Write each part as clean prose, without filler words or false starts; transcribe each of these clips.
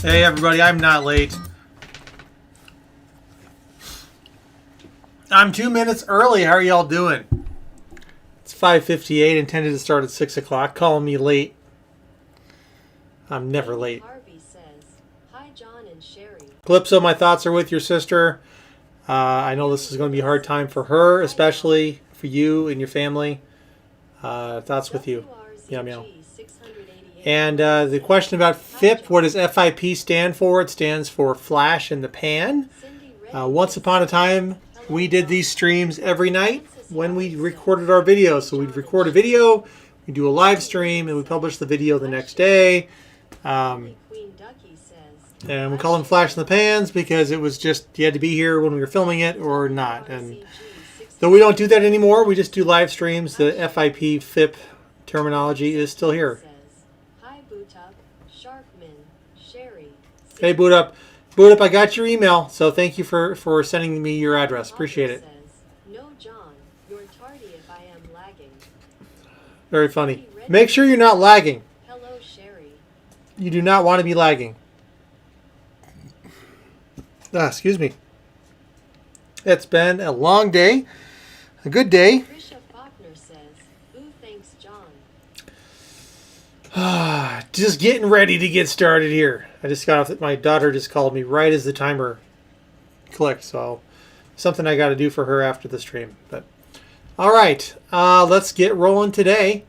Hey everybody, I'm not late. I'm 2 minutes early. How are y'all doing? It's 5:58, intended to start at 6 o'clock. Calling me late. I'm never late. Harvey says, "Hi John and Sherry." Calypso, my thoughts are with your sister. I know this is going to be a hard time for her, especially for you and your family. Thoughts with you. Meow meow. And the question about FIP, what does FIP stand for? It stands for Flash in the Pan. Once upon a time, we did these streams every night when we recorded our videos. So we'd record a video, we do a live stream, and we publish the video the next day. And we call them Flash in the Pans because it was just, you had to be here when we were filming it or not. And though we don't do that anymore, we just do live streams. The FIP, FIP terminology is still here. Hey, Boot Up. Boot Up, I got your email, so thank you for sending me your address. Appreciate it. No, John, you're tardy if I am lagging. Very funny. Make sure you're not lagging. Hello, Sherry. You do not want to be lagging. Excuse me. It's been a long day, a good day. Trisha Faulkner says, "Ooh, thanks, John." Just getting ready to get started here. I just got off. My daughter just called me right as the timer clicked, so something I got to do for her after the stream. But all right, let's get rolling today.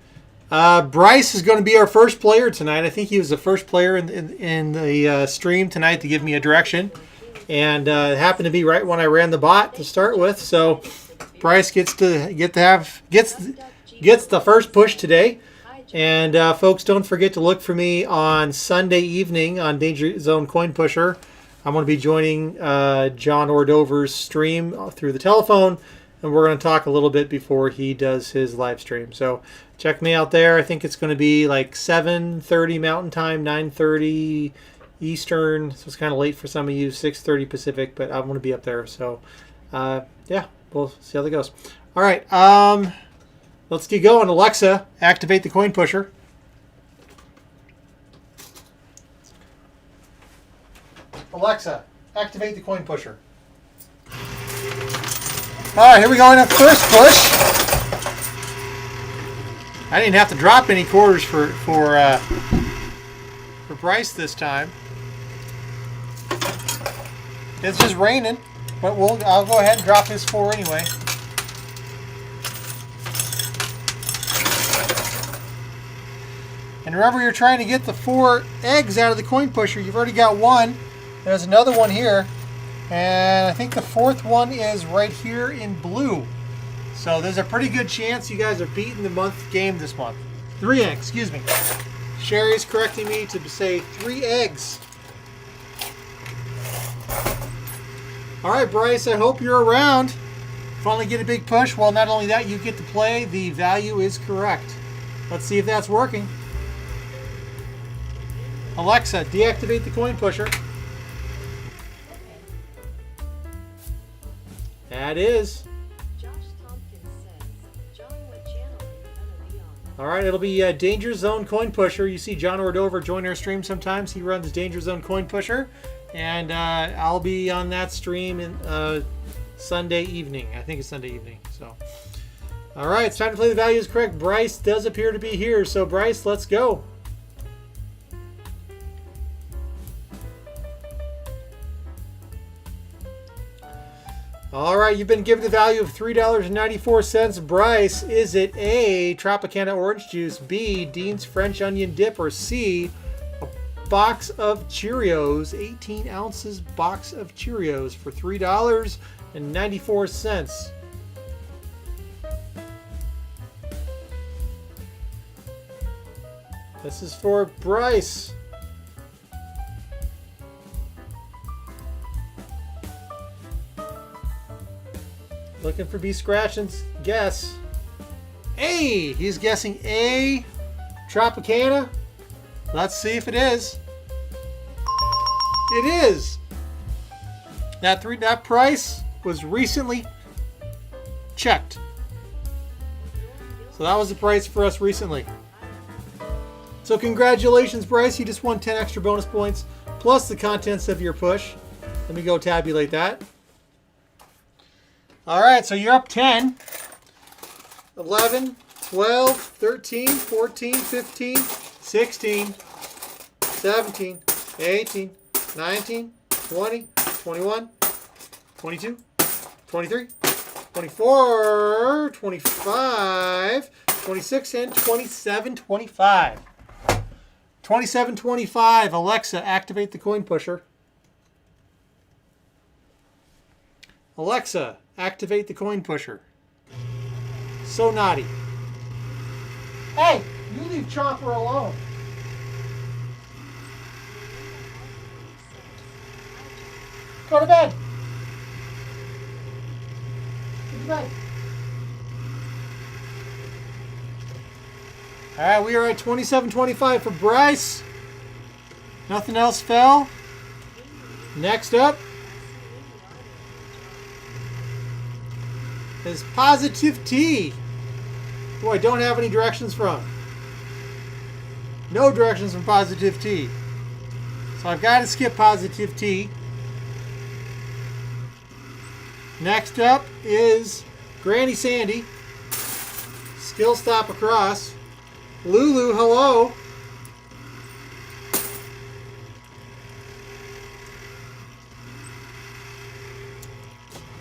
Bryce is going to be our first player tonight. I think he was the first player in the stream tonight to give me a direction, and it happened to be right when I ran the bot to start with. So Bryce gets the first push today. And folks, don't forget to look for me on Sunday evening on Danger Zone Coin Pusher. I'm going to be joining John Ordover's stream through the telephone, and we're going to talk a little bit before he does his live stream. So check me out there. I think it's going to be like 7:30 Mountain Time, 9:30 Eastern. So it's kind of late for some of you, 6:30 Pacific, but I'm going to be up there. So yeah, we'll see how that goes. All right. Let's get going. Alexa, activate the coin pusher. Alexa, activate the coin pusher. All right, here we go on that first push. I didn't have to drop any quarters for Bryce this time. It's just raining, but I'll go ahead and drop his 4 anyway. And remember, you're trying to get the 4 eggs out of the coin pusher. You've already got 1. There's another one here. And I think the 4th one is right here in blue. So there's a pretty good chance you guys are beating the month game this month. 3 eggs, excuse me. Sherry's correcting me to say 3 eggs. All right, Bryce, I hope you're around. Finally get a big push. Well, not only that, you get to play. The value is correct. Let's see if that's working. Alexa, deactivate the coin pusher. That is. Josh Tompkins says, "John, what channel are you gonna be on?" All right, it'll be Danger Zone Coin Pusher. You see John Ordover join our stream sometimes. He runs Danger Zone Coin Pusher. And I'll be on that stream in Sunday evening. I think it's Sunday evening. So, all right, it's time to play. The value is correct. Bryce does appear to be here. So, Bryce, let's go. All right, you've been given the value of $3.94. Bryce, is it A, Tropicana orange juice, B, Dean's French onion dip, or C, a box of Cheerios, 18 ounces box of Cheerios for $3.94? This is for Bryce. Looking for B Scratchin's guess. A! He's guessing A, Tropicana. Let's see if it is. It is. That price was recently checked. So that was the price for us recently. So congratulations, Bryce. You just won 10 extra bonus points plus the contents of your push. Let me go tabulate that. All right, so you're up 10, 11, 12, 13, 14, 15, 16, 17, 18, 19, 20, 21, 22, 23, 24, 25, 26, and 27, 25. 27, 25. Alexa, activate the coin pusher. Alexa, activate the coin pusher. So naughty. Hey, you leave Chomper alone. Go to bed. Go to bed. All right, we are at 27-25 for Bryce. Nothing else fell. Next up is Positive T. Boy, I don't have any directions from. No directions from Positive T. So I've got to skip Positive T. Next up is Granny Sandy. Skill stop across. Lulu, hello.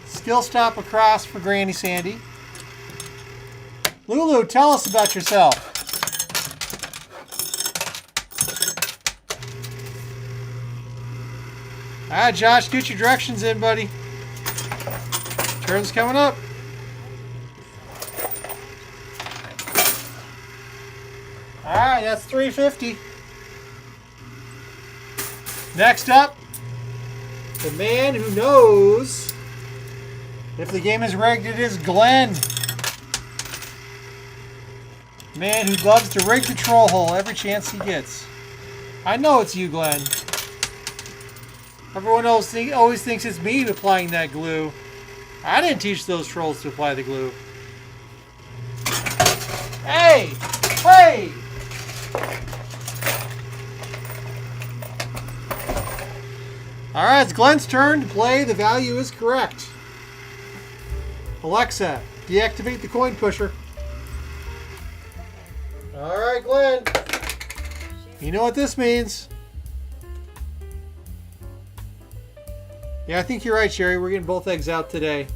Skill stop across for Granny Sandy. Lulu, tell us about yourself. All right, Josh, get your directions in, buddy. Turn's coming up. All right, that's 350. Next up, the man who knows if the game is rigged, it is Glenn. Man who loves to rig the troll hole every chance he gets. I know it's you, Glenn. Everyone else always thinks it's me applying that glue. I didn't teach those trolls to apply the glue. Hey! Hey! Alright, it's Glenn's turn to play. The value is correct. Alexa, deactivate the coin pusher. Alright, Glenn. You know what this means. Yeah, I think you're right, Sherry. We're getting both eggs out today.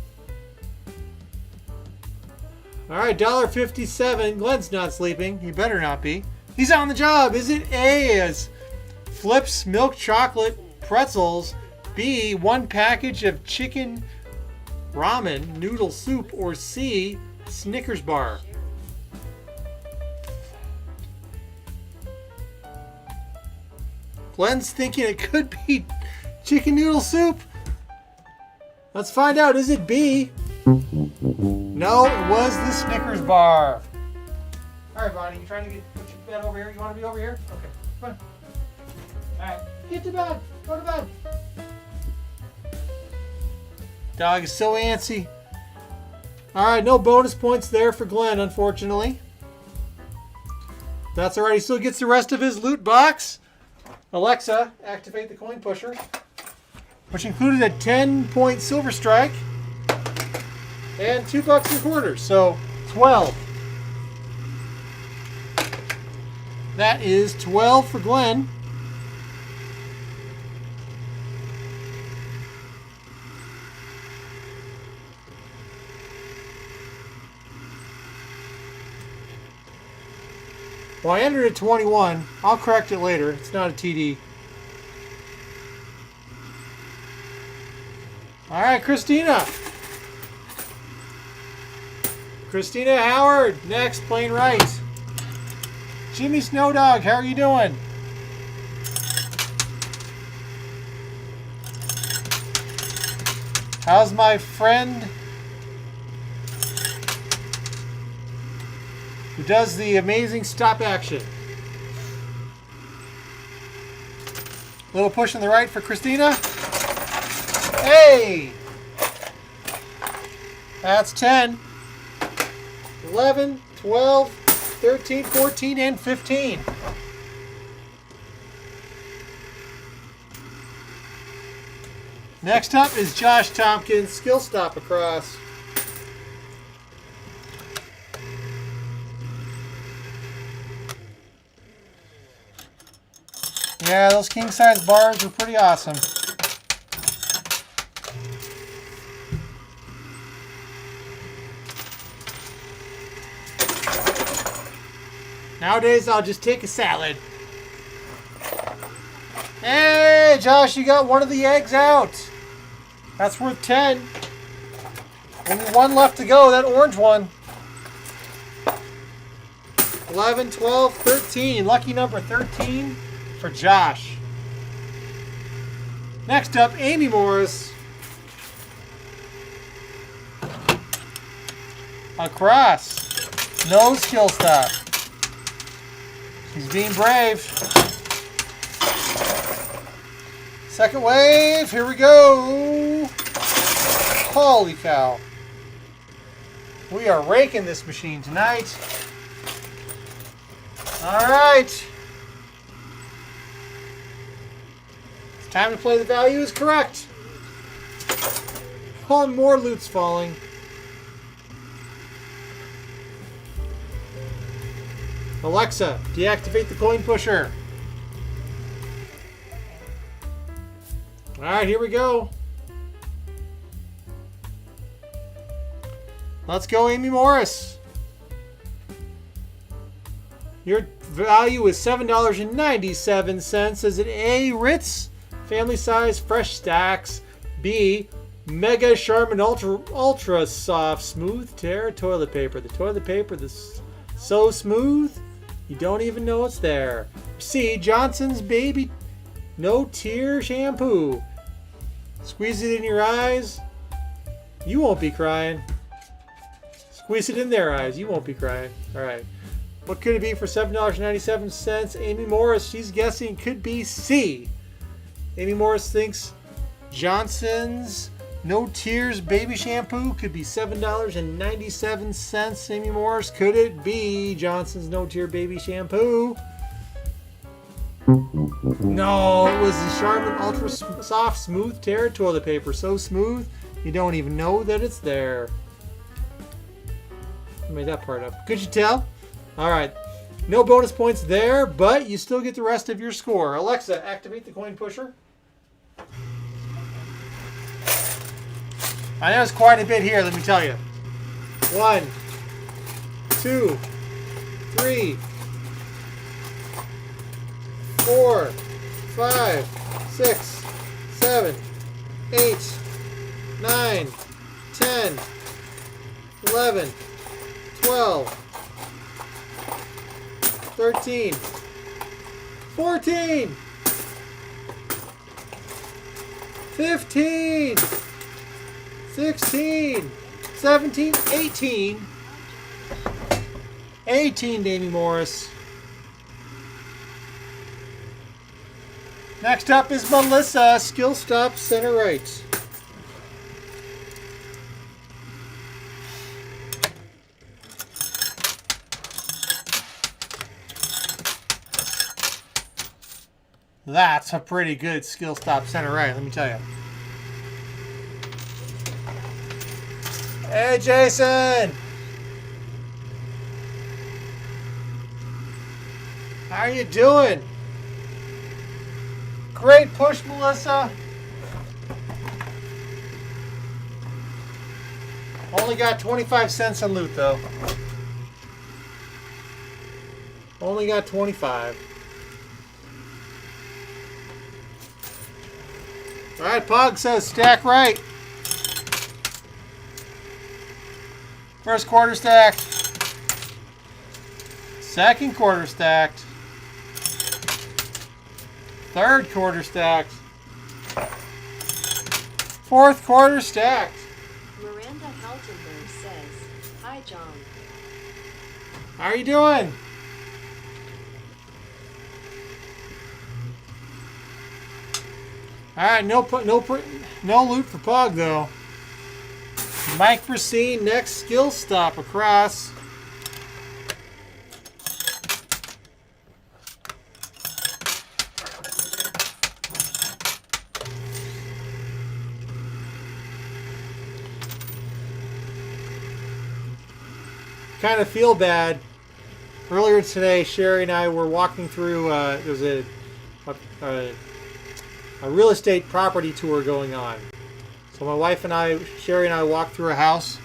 Alright, $1.57. Glenn's not sleeping. He better not be. He's on the job. Is it A as Flips milk chocolate pretzels, B, 1 package of chicken ramen noodle soup, or C, Snickers bar? Glenn's thinking it could be chicken noodle soup. Let's find out. Is it B? No, it was the Snickers bar. All right, Bonnie, you trying to put your bed over here? You want to be over here? Okay, come on. All right, get to bed. Go to bed. Dog is so antsy. All right, no bonus points there for Glenn, unfortunately. That's all right. He still gets the rest of his loot box. Alexa, activate the coin pusher, which included a 10-point silver strike and $2.25. So 12. That is 12 for Glenn. Well, I entered at 21. I'll correct it later. It's not a TD. All right, Christina. Christina Howard, next, playing right. Jimmy Snowdog, how are you doing? How's my friend who does the amazing stop action? Little push on the right for Christina. Hey! That's 10, 11, 12, 13, 14, and 15. Next up is Josh Tompkins, skill stop across. Yeah, those king size bars were pretty awesome. Nowadays, I'll just take a salad. Hey, Josh, you got one of the eggs out. That's worth 10. Only one left to go, that orange one. 11, 12, 13. Lucky number 13 for Josh. Next up, Amy Morris. Across. No skill stop. She's being brave. Second wave. Here we go. Holy cow. We are raking this machine tonight. All right. It's time to play the value is correct. Oh, more loot's falling. Alexa, deactivate the coin pusher. All right, here we go. Let's go, Amy Morris. Your value is $7.97. Is it A, Ritz, family size, fresh stacks? B, Mega Charmin Ultra Soft Smooth Tear toilet paper. The toilet paper that's so smooth you don't even know it's there. C, Johnson's Baby No Tear Shampoo. Squeeze it in your eyes. You won't be crying. Squeeze it in their eyes. You won't be crying. All right. What could it be for $7.97? Amy Morris, she's guessing could be C. Amy Morris thinks Johnson's No Tears Baby Shampoo could be $7.97. Amy Morris, could it be Johnson's No Tear Baby Shampoo? No, it was the Charmin Ultra Soft Smooth Tear toilet paper. So smooth, you don't even know that it's there. I made that part up. Could you tell? All right. No bonus points there, but you still get the rest of your score. Alexa, activate the coin pusher. I know it's quite a bit here, let me tell you. 1, 2, 3, 4, 5, 6, 7, 8, 9, 10, 11, 12, 13, 14, 15, 16, 17, 18. 18, Amy Morris. Next up is Melissa, skill stop, center right. That's a pretty good skill stop, center right, let me tell you. Hey, Jason! How are you doing? Great push, Melissa. Only got 25 cents on loot, though. Only got 25. All right, Pog says stack right. First quarter stacked. Second quarter stacked. Third quarter stacked. Fourth quarter stacked. Miranda Heltenberg says, "Hi, John. How are you doing? All right, no loot for Pug though. Mike Racine, next skill stop across. kind of feel bad. Earlier today, Sherry and I were walking through. There was a real estate property tour going on. So my wife and I, Sherry and I, walked through a house,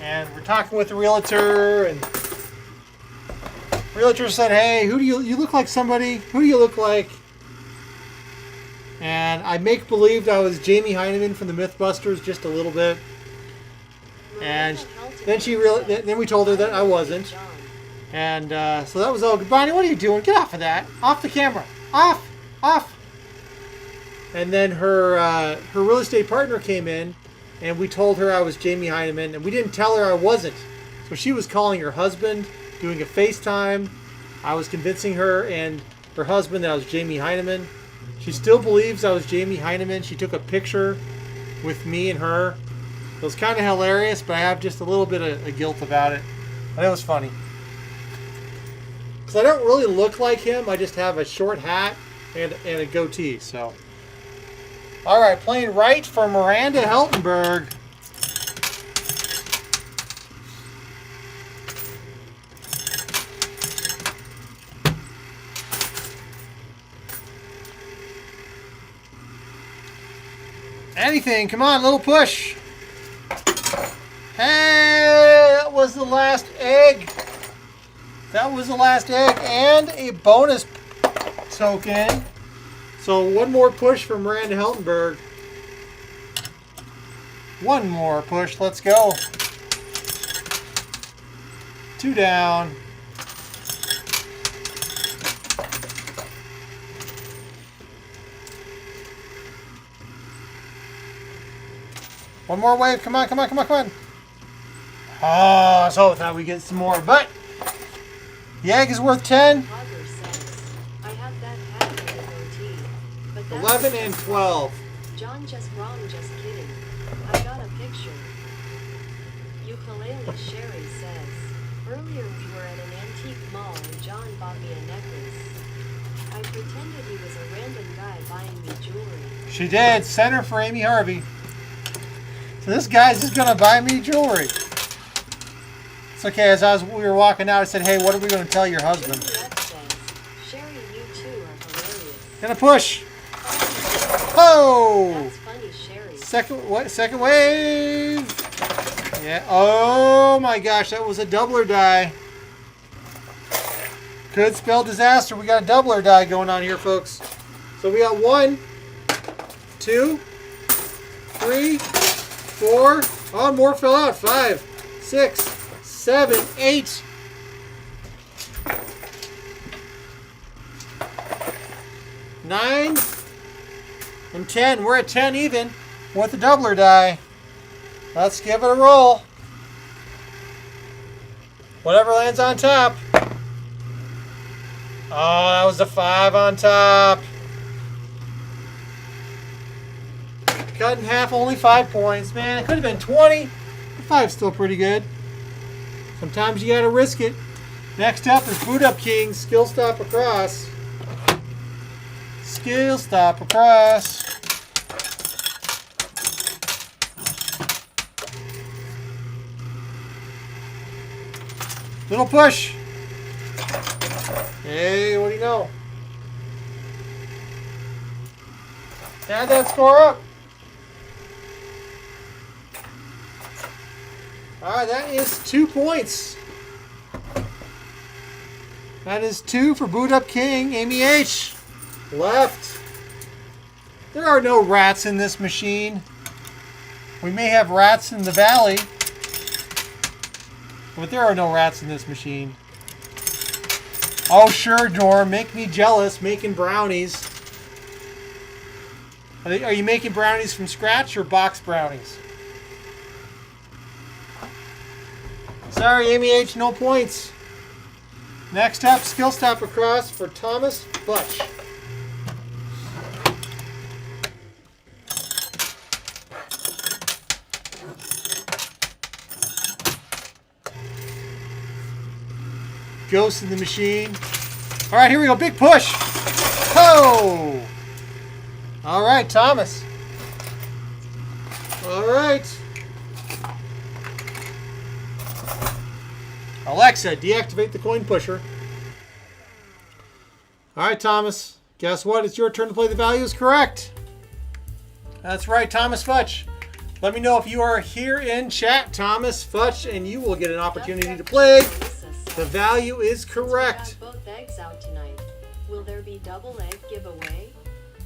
and we're talking with the realtor, and the realtor said, "Hey, who do you look like somebody? Who do you look like?" And I make believed I was Jamie Heineman from the MythBusters just a little bit. And then then we told her that I wasn't. And so that was all. Bonnie, what are you doing? Get off of that. Off the camera. Off. Off. And then her real estate partner came in, and we told her I was Jamie Heineman, and we didn't tell her I wasn't. So she was calling her husband, doing a FaceTime. I was convincing her and her husband that I was Jamie Heineman. She still believes I was Jamie Heineman. She took a picture with me and her. It was kind of hilarious, but I have just a little bit of guilt about it. But it was funny. Because I don't really look like him. I just have a short hat and a goatee. So, all right, playing right for Miranda Heltenberg. Anything, come on, little push. Hey, that was the last egg. That was the last egg and a bonus token. So one more push from Miranda Heltenberg. One more push, let's go. 2 down. One more wave, come on, come on, come on, come on. Oh, so I thought we get some more, but the egg is worth 10. Hogger says, I have that hat and a goatee, but that's 11 and 12. John just wrong, just kidding. I got a picture. Ukulele Sherry says, earlier we were at an antique mall and John bought me a necklace. I pretended he was a random guy buying me jewelry. She did. Send her for Amy Harvey. So this guy's just gonna buy me jewelry. It's okay. As we were walking out, I said, "Hey, what are we gonna tell your husband?" Juliet says, Sherry, you two are hilarious. Gonna push. Oh! That's funny, Sherry. Second wave. Yeah. Oh my gosh, that was a doubler die. Could spell disaster. We got a doubler die going on here, folks. So we got 1, 2, 3, 4. Oh, more fell out. 5, 6, 7, 8. 9 and 10. We're at 10 even with the doubler die. Let's give it a roll. Whatever lands on top. Oh, that was the 5 on top. Cut in half, only 5 points. Man, it could have been 20. 5's still pretty good. Sometimes you gotta risk it. Next up is Boot Up King, Skill Stop Across. Skill Stop Across. Little push. Hey, what do you know? Add that score up. All right, that is 2 points. That is 2 for Boot Up King, Amy H. Left. There are no rats in this machine. We may have rats in the valley, but there are no rats in this machine. Oh, sure, Dorm. Make me jealous making brownies. Are you making brownies from scratch or box brownies? Sorry, Amy H, no points. Next up, Skill Stop Across for Thomas Butch. Ghost in the machine. All right, here we go. Big push. Oh! All right, Thomas. All right. Alexa, deactivate the coin pusher. All right, Thomas. Guess what? It's your turn to play. The value is correct. That's right, Thomas Futch. Let me know if you are here in chat, Thomas Futch, and you will get an opportunity to play. The value is correct. We have both eggs out tonight. Will there be double egg giveaway?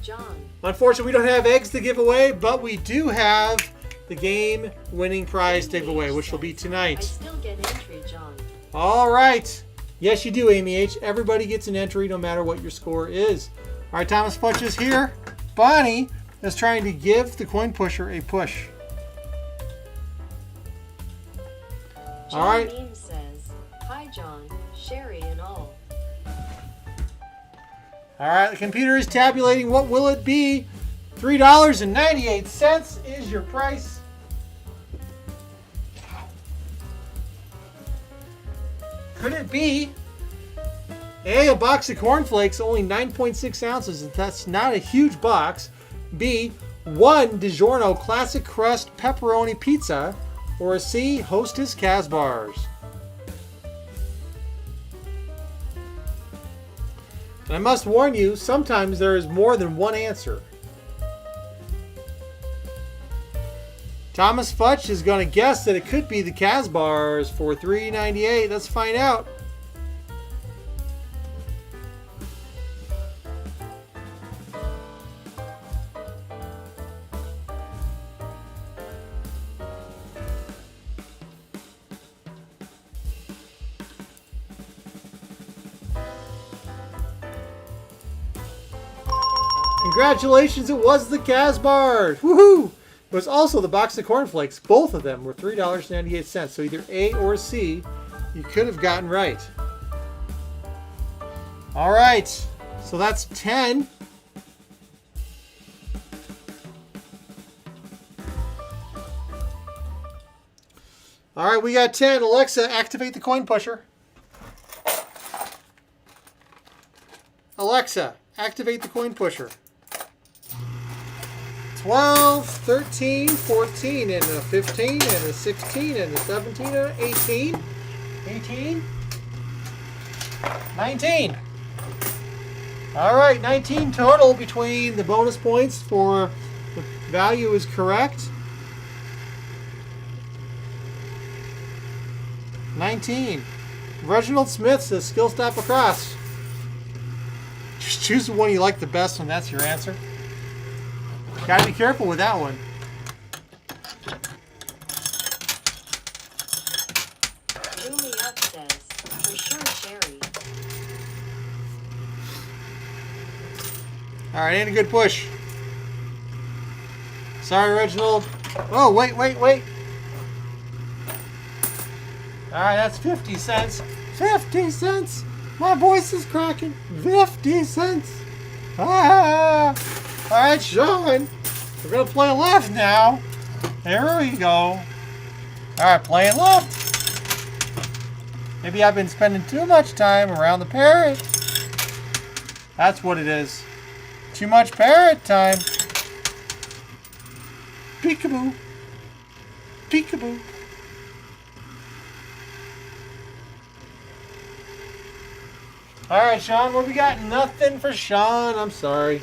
John. Unfortunately, we don't have eggs to give away, but we do have the game-winning prize to give away, which will be tonight. I still get entry, John. All right. Yes, you do, Amy H. Everybody gets an entry no matter what your score is. All right, Thomas Futch is here. Bonnie is trying to give the coin pusher a push. All right. John Beam says, hi, John, Sherry, and all. All right, the computer is tabulating. What will it be? $3.98 is your price. Could it be A, box of cornflakes, only 9.6 ounces, and that's not a huge box. B, 1 DiGiorno Classic Crust Pepperoni Pizza, or C, Hostess Casbars. And I must warn you, sometimes there is more than one answer. Thomas Futch is going to guess that it could be the Casbars for $3.98. Let's find out. Congratulations, it was the Casbars. Woohoo! It was also the box of cornflakes. Both of them were $3.98. So either A or C, you could have gotten right. All right, so that's 10. All right, we got 10. Alexa, activate the coin pusher. Alexa, activate the coin pusher. 12, 13, 14, and a 15, and a 16, and a 17, and an 18. 18. 19. All right, 19 total between the bonus points for the value is correct. 19. Reginald Smith says skill stop across. Just choose the one you like the best when that's your answer. Gotta be careful with that one. Julie Up says, for sure, Sherry. All right, ain't a good push. Sorry, Reginald. Oh, wait. All right, that's 50 cents. 50 cents. My voice is cracking. 50 cents. Ah. All right, Sean. We're going to play left now. There we go. All right, playing left. Maybe I've been spending too much time around the parrot. That's what it is. Too much parrot time. Peekaboo. Peekaboo. All right, Sean, what we got? Nothing for Sean. I'm sorry.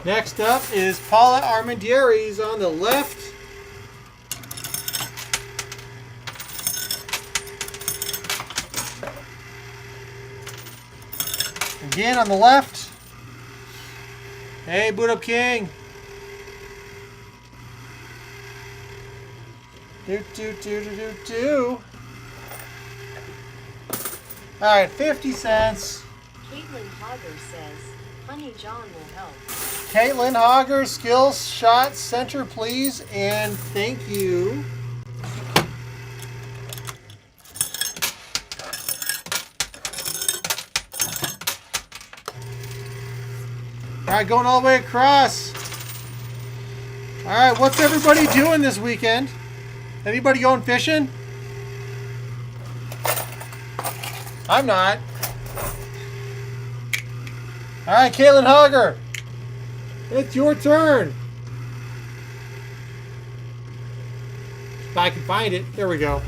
Next up is Paula Armendariz on the left. Again on the left. Hey, Boot Up King. Do. All right, 50 cents. Caitlin Hogger says, Honey John will help. Caitlin Hogger, skill shot center, please, and thank you. All right, going all the way across. All right, what's everybody doing this weekend? Anybody going fishing? I'm not. All right, Caitlin Hogger. It's your turn. If I can find it. There we go.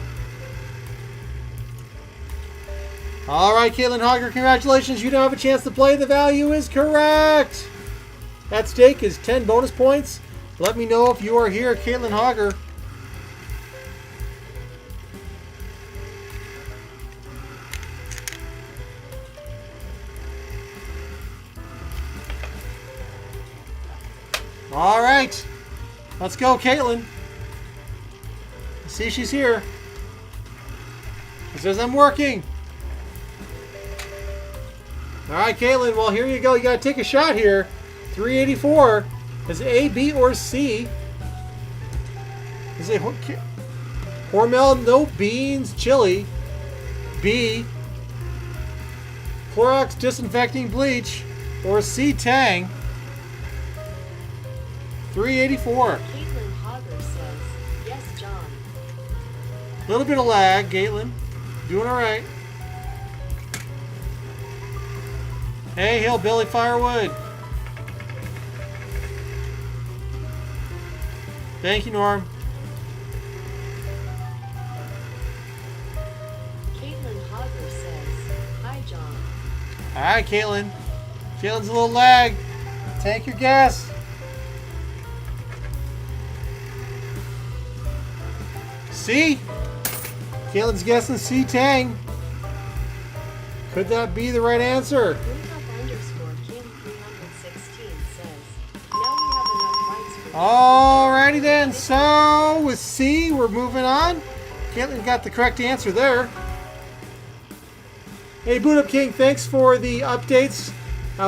All right, Caitlin Hogger, congratulations. You don't have a chance to play. The value is correct. At stake is 10 bonus points. Let me know if you are here, Caitlin Hogger. All right. Let's go, Caitlin. See, she's here. She says, I'm working. All right, Caitlin. Well, here you go. You got to take a shot here. 384. Is it A, B, or C? Is it Hormel, no beans, chili? B, Clorox disinfecting bleach? Or C, Tang? 384. Caitlin Hogger says, yes, John. A little bit of lag, Caitlin. Doing all right. Hey, Hillbilly Firewood. Thank you, Norm. Caitlin Hogger says, hi, John. All right, Caitlin. Caitlin's a little lag. Take your guess. C. Caitlin's guessing C, Tang. Could that be the right answer? Alrighty then, so with C, we're moving on. Caitlin got the correct answer there. Hey, Boot Up King, thanks for the updates.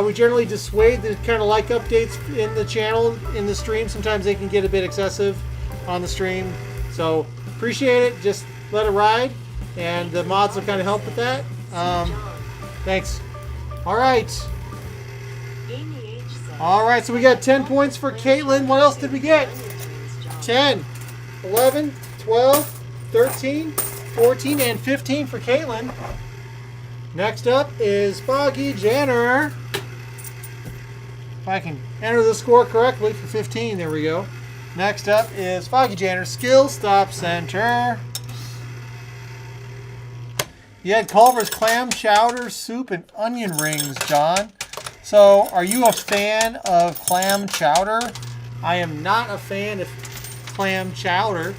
We generally dissuade the kind of like updates in the channel, in the stream. Sometimes they can get a bit excessive on the stream. So, appreciate it. Just let it ride. And the mods will kind of help with that. Thanks. Alright. Alright, so we got 10 points for Caitlin. What else did we get? 10, 11, 12, 13, 14, and 15 for Caitlin. Next up is Foggy Janner. If I can enter the score correctly for 15, there we go. Next up is Foggy Janner, Skill Stop Center. You had Culver's clam chowder, soup, and onion rings, John. So, are you a fan of clam chowder? I am not a fan of clam chowder.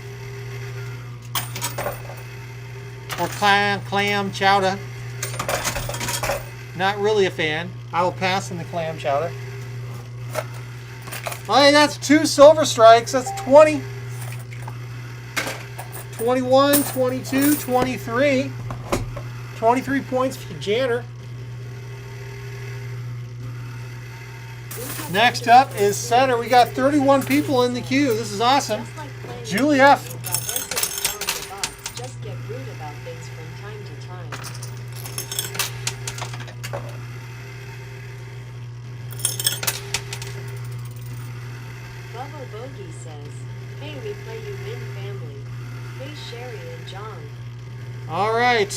Or clam chowder. Not really a fan. I will pass on the clam chowder. Alright, that's 2 silver strikes. That's 20. 21, 22, 23. 23 points for Janner. Next up is center. We got 31 people in the queue. This is awesome. Julie F. Just get rude about things from time to time. Bubba Bogey says, hey, we play you win family. Hey, Sherry and John. All right.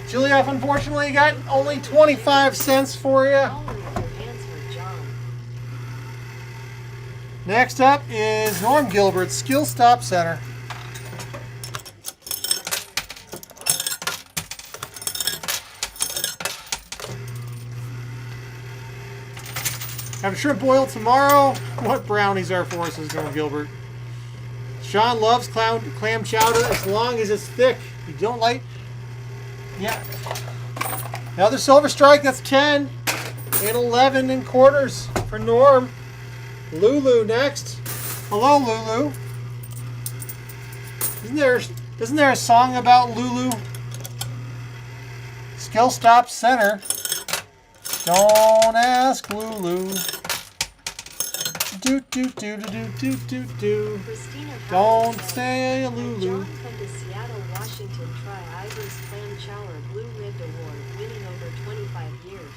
Julie F, unfortunately, got only 25 cents for you. Next up is Norm Gilbert, Skill Stop Center. Have a shrimp boil tomorrow. What brownies are for us, says Norm Gilbert. Sean loves clam chowder as long as it's thick. You don't like... Yeah. Another silver strike, that's 10. And 11 and quarters for Norm. Lulu next. Hello, Lulu. Isn't there a song about Lulu? Skill Stop Center. Don't ask Lulu. Do do do do do do do. Don't say Lulu. John come to Seattle, Washington, try Ivor's Clam Chowder Blue Ribbed Award, winning over 25 years.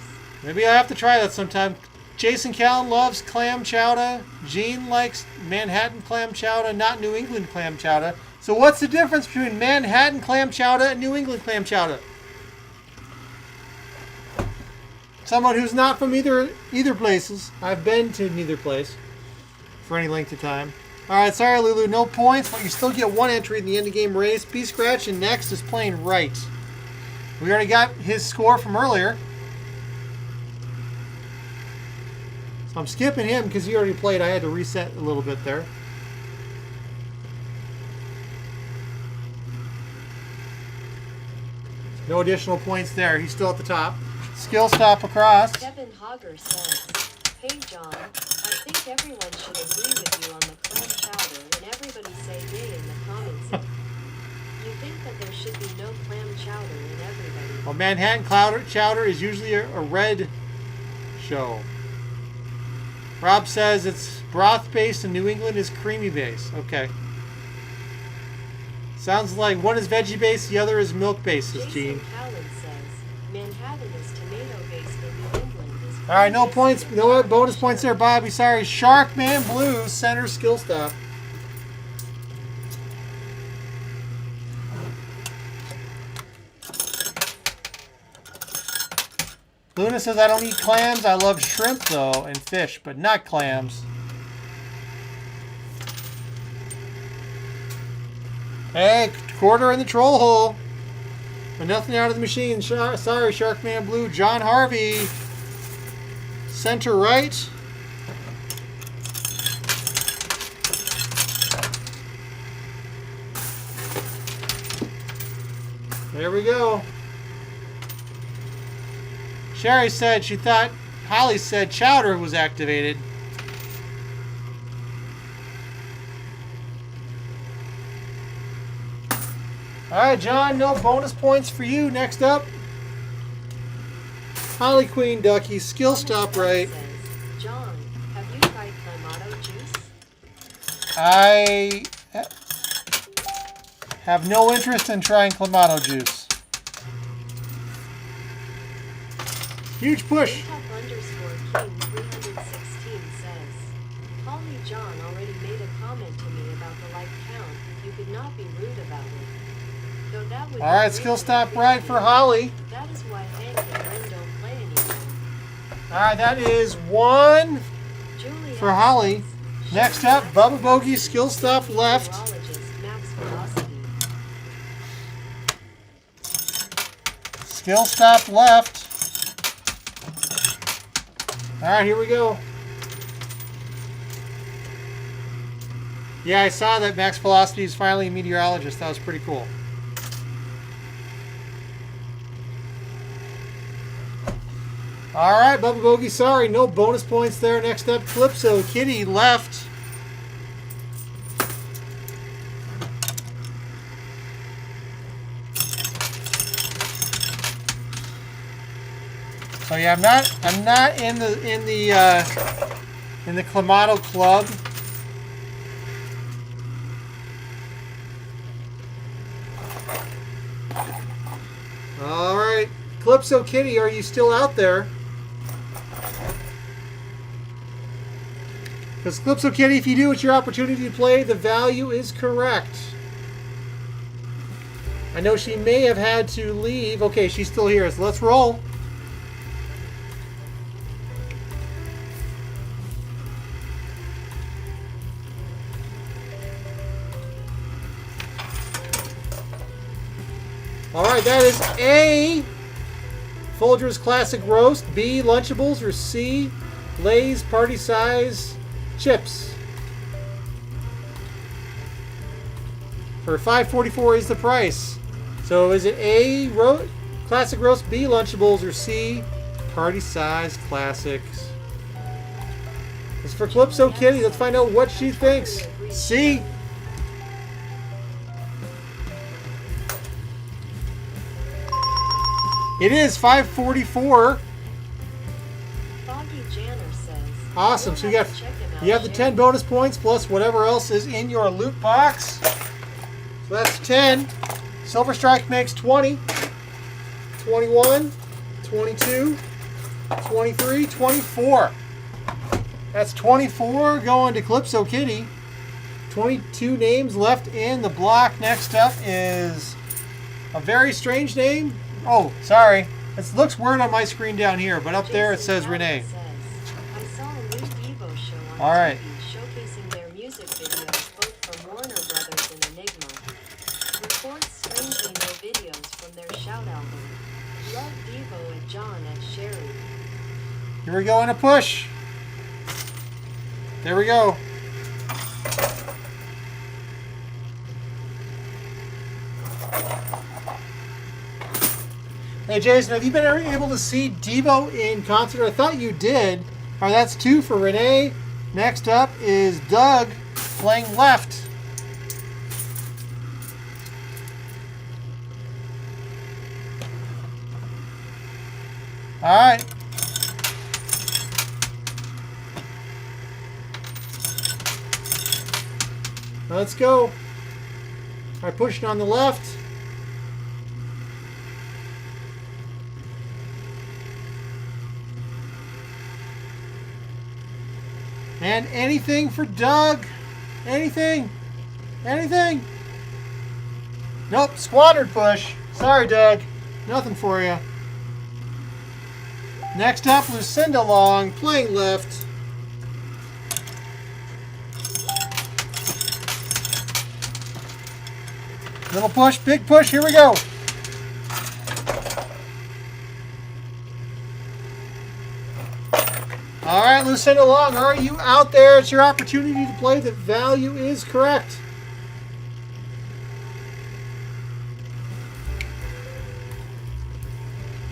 Maybe I have to try that sometime. Jason Callan loves clam chowder. Jean likes Manhattan clam chowder, not New England clam chowder. So what's the difference between Manhattan clam chowder and New England clam chowder? Someone who's not from either places. I've been to neither place. for any length of time. Alright, sorry Lulu, no points, but you still get one entry in the end of game race. B-Scratch and next is playing right. We already got his score from earlier. So I'm skipping him because he already played. I had to reset a little bit there. No additional points there. He's still at the top. Skill stop across. Kevin Hogger says, "Hey John, I think everyone should agree with you on the clam chowder and everybody say yay in the comments. You think that there should be no clam chowder in everybody." Well, Manhattan chowder is usually a red show. Rob says it's broth-based and New England is creamy-based. Okay. Sounds like one is veggie-based, the other is milk-based, says Gene. Jason Callan says, "Manhattan is tomato-based and New England is." All right, no points. No bonus points there, Bobby. Sorry. Sharkman Blue, center skill stop. Luna says, I don't eat clams. I love shrimp, though, and fish, but not clams. Hey, quarter in the troll hole. But nothing out of the machine. Sorry, Sharkman Blue. John Harvey. Center right. There we go. Sherry said she thought Holly said chowder was activated. All right, John, no bonus points for you. Next up, Holly Queen Ducky, skill stop right. John, have you tried Clamato juice? I have no interest in trying Clamato juice. Huge push. _King316 says, Holly John already made a comment to me about the like count. You could not be rude about it. Though that would All right, skill stop right for Holly. That is why Hank and Ren don't play anymore. All right, that is one Julia for Holly. says, Next up, Bubba Bogey, skill stop left. Neurologist Max Velocity. Skill stop left. All right, here we go. Yeah, I saw that Max Velocity is finally a meteorologist. That was pretty cool. All right, Bubba Bogey, sorry, no bonus points there. Next up, Calypso Kitty left. So yeah, I'm not in the Clamato club. All right, Calypso Kitty, are you still out there? Because Calypso Kitty, if you do, it's your opportunity to play. The value is correct. I know she may have had to leave. Okay, she's still here, so let's roll. All right, that is A, Folgers Classic Roast, B, Lunchables, or C, Lay's Party Size Chips. For $5.44 is the price. So is it A, Classic Roast, B, Lunchables, or C, Party Size Classics? It's for Calypso Kitty. Let's find out what she thinks. C. It is $5.44. Foggy Janner says, Awesome. So you have the 10 bonus points plus whatever else is in your loot box. So that's 10. Silver Strike makes 20, 21, 22, 23, 24. That's 24 going to Calypso Kitty. 22 names left in the block. Next up is a very strange name. Oh, sorry. It looks weird on my screen down here, but up there it says Renee. I saw a new Devo show on All right. TV showcasing Here we go in a push. There we go. Hey Jason, have you been able to see Devo in concert? I thought you did. All right, that's 2 for Renee. Next up is Doug playing left. All right. Let's go. All right, pushing on the left. And anything for Doug? Anything? Anything? Nope, squandered push. Sorry, Doug. Nothing for you. Next up, Lucinda Long, playing left. Little push, big push, here we go. All right, Lucinda Long, are you out there? It's your opportunity to play. The value is correct.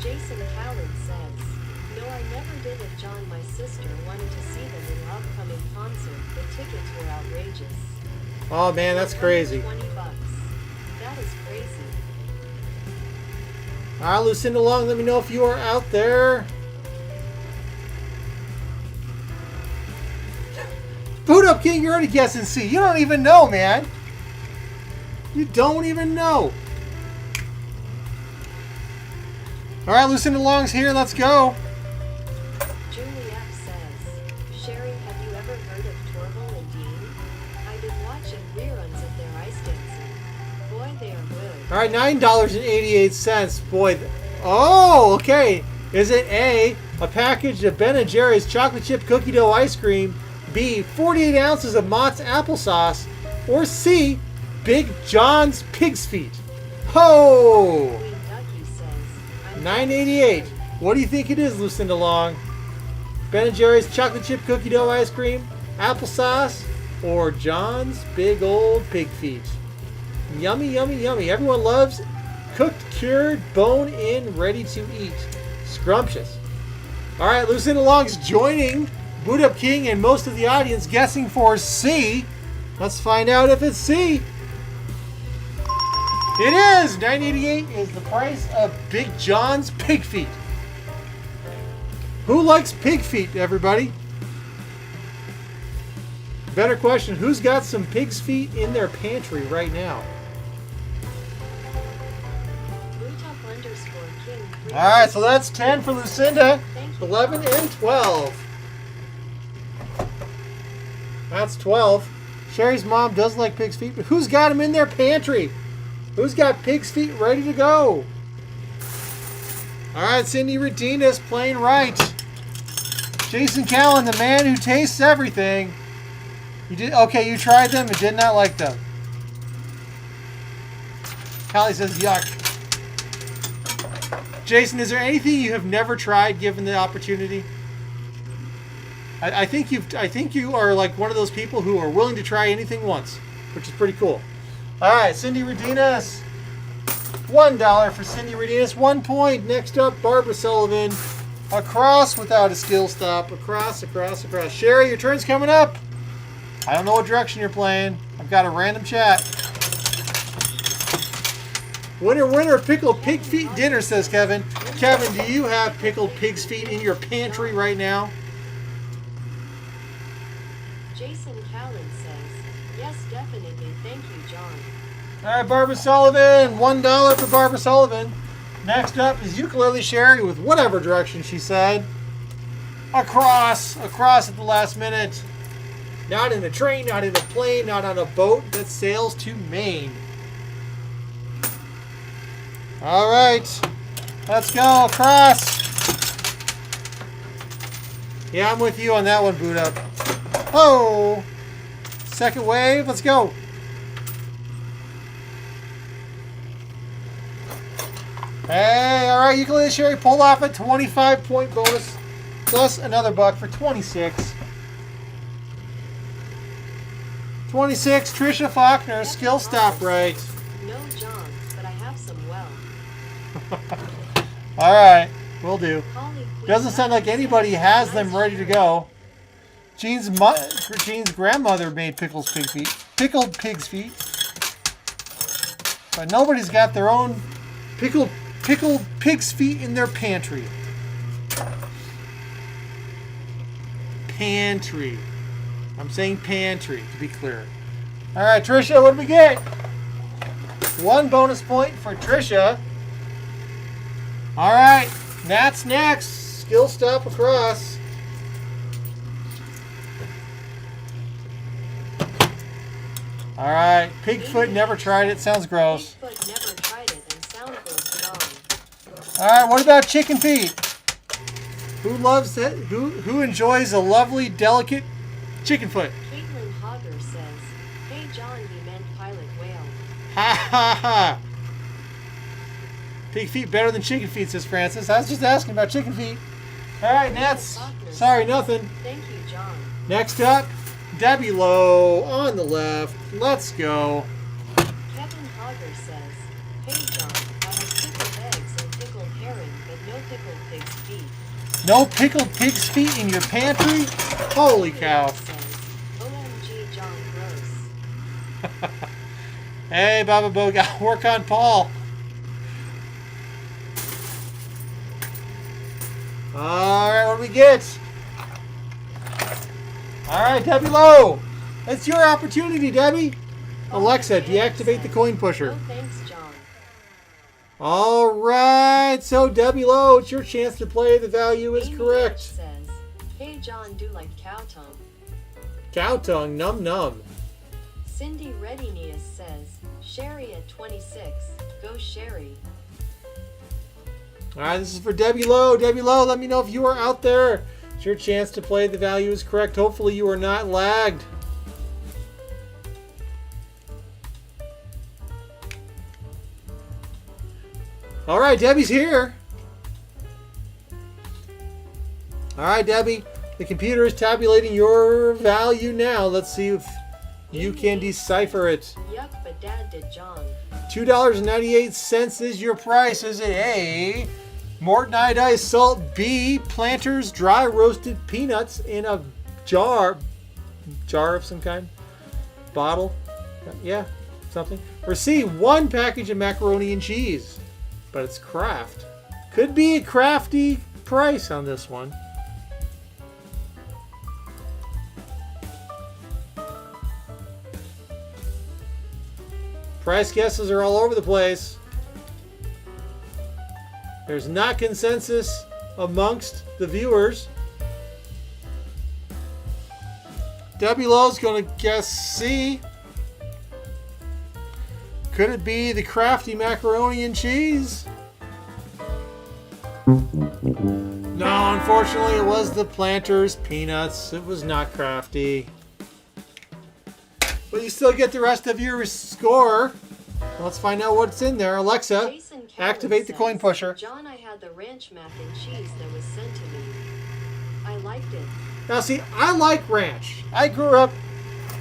Jason Callan says, no, I never did. If John, my sister, wanted to see them in an upcoming concert, the tickets were outrageous. Oh man, that's crazy. $20. That is crazy. All right, Lucinda Long, let me know if you are out there. Boot up, King, you're already guessing C. You don't even know, man. You don't even know. All right, Lucinda Long's here. Let's go. Julie F. says, Sherry, have you ever heard of Torval and Dean? I did watch reruns of their ice dancing. Boy, they are good. All right, $9.88. Boy. Oh, okay. Is it A, a package of Ben & Jerry's chocolate chip cookie dough ice cream, B, 48 ounces of Mott's applesauce, or C, Big John's Pig's Feet? Ho! Queen Ducky says, $9.88. What do you think it is, Lucinda Long? Ben & Jerry's chocolate chip cookie dough ice cream, applesauce, or John's Big Old Pig Feet? Yummy, yummy, yummy. Everyone loves cooked, cured, bone-in, ready to eat. Scrumptious. All right, Lucinda Long's joining Boot Up King and most of the audience guessing for C. Let's find out if it's C. It is! $9.88 is the price of Big John's Pig Feet. Who likes pig feet, everybody? Better question, who's got some pig's feet in their pantry right now? Bluetop_King. All right, so that's 10 for Lucinda, Thank you. 11 and 12. That's 12. Sherry's mom does like pig's feet, but who's got them in their pantry? Who's got pig's feet ready to go? All right, Cindy Redina's playing right. Jason Callan, the man who tastes everything. You did okay. You tried them and did not like them. Callie says yuck. Jason, is there anything you have never tried given the opportunity? I think you are like one of those people who are willing to try anything once, which is pretty cool. All right, Cindy Redinas, $1 for Cindy Redinas, 1 point. Next up, Barbara Sullivan, across without a skill stop, across. Sherry, your turn's coming up. I don't know what direction you're playing. I've got a random chat. Winner, pickled pig feet dinner, says Kevin. Kevin, do you have pickled pig's feet in your pantry right now? Jason Callan says, yes, definitely. Thank you, John. All right, Barbara Sullivan, $1 for Barbara Sullivan. Next up is Ukulele Sherry with whatever direction she said. Across at the last minute. Not in a train, not in a plane, not on a boat that sails to Maine. All right, let's go across. Yeah, I'm with you on that one, Boot Up. Oh, second wave, let's go. Hey, all right, Ukulele Sherry pulled off a 25-point bonus. plus another buck for 26. 26, Trisha Faulkner, skill stop right. No, John, but I have some well. All right, will do. Holly Queen Doesn't sound like anybody has them ready to go. Jean's grandmother made pickled pig's feet, but nobody's got their own pickled pig's feet in their pantry. Pantry. I'm saying pantry to be clear. All right, Trisha, what do we get? 1 bonus point for Trisha. All right, Nat's next. Skill stop across. All right, Pigfoot never tried it. Sounds gross. Bigfoot never tried it and sound gross at all. All right, what about chicken feet? Who loves it? Who enjoys a lovely, delicate chicken foot? Caitlin Hogger says, "Hey John, you meant pilot whale." Ha ha ha! Pig feet better than chicken feet, says Francis. I was just asking about chicken feet. All right, Nats. Sorry, nothing. Thank you, John. Next up, Debbie Lowe on the left. Let's go. Kevin Hogger says, "Hey John, I have pickled eggs and pickled herring, but no pickled pig's feet." No pickled pig's feet in your pantry? Holy cow. Says, "OMG, John, gross." Hey, Baba Bo, got work on Paul. All right, what do we get? All right, Debbie Lowe. It's your opportunity, Debbie. Alexa, deactivate the coin pusher. Oh, thanks, John. All right, so Debbie Lowe, it's your chance to play. The value is Amy correct. Says, "Hey John, do like cow tongue." Cow tongue, num num. Cindy Readiness says, "Sherry at 26. Go Sherry." All right, this is for Debbie Lowe. Debbie Lowe, let me know if you are out there. It's your chance to play. The value is correct. Hopefully you are not lagged. All right, Debbie's here. All right, Debbie, the computer is tabulating your value now. Let's see if you can decipher it. Yuck, but Dad did John. $2.98 is your price. Is it A, Morton iodized salt, B, Planters dry roasted peanuts in a jar of some kind, bottle, yeah, something, or C, 1 package of macaroni and cheese, but it's Kraft. Could be a crafty price on this one. Price guesses are all over the place. There's not consensus amongst the viewers. Debbie Lowe's going to guess C. Could it be the crafty macaroni and cheese? No, unfortunately it was the Planters Peanuts. It was not crafty. But you still get the rest of your score. Let's find out what's in there. Alexa, Jason Callan activate the says, coin pusher. "John, I had the ranch mac and cheese that was sent to me. I liked it." Now see, I like ranch. I grew up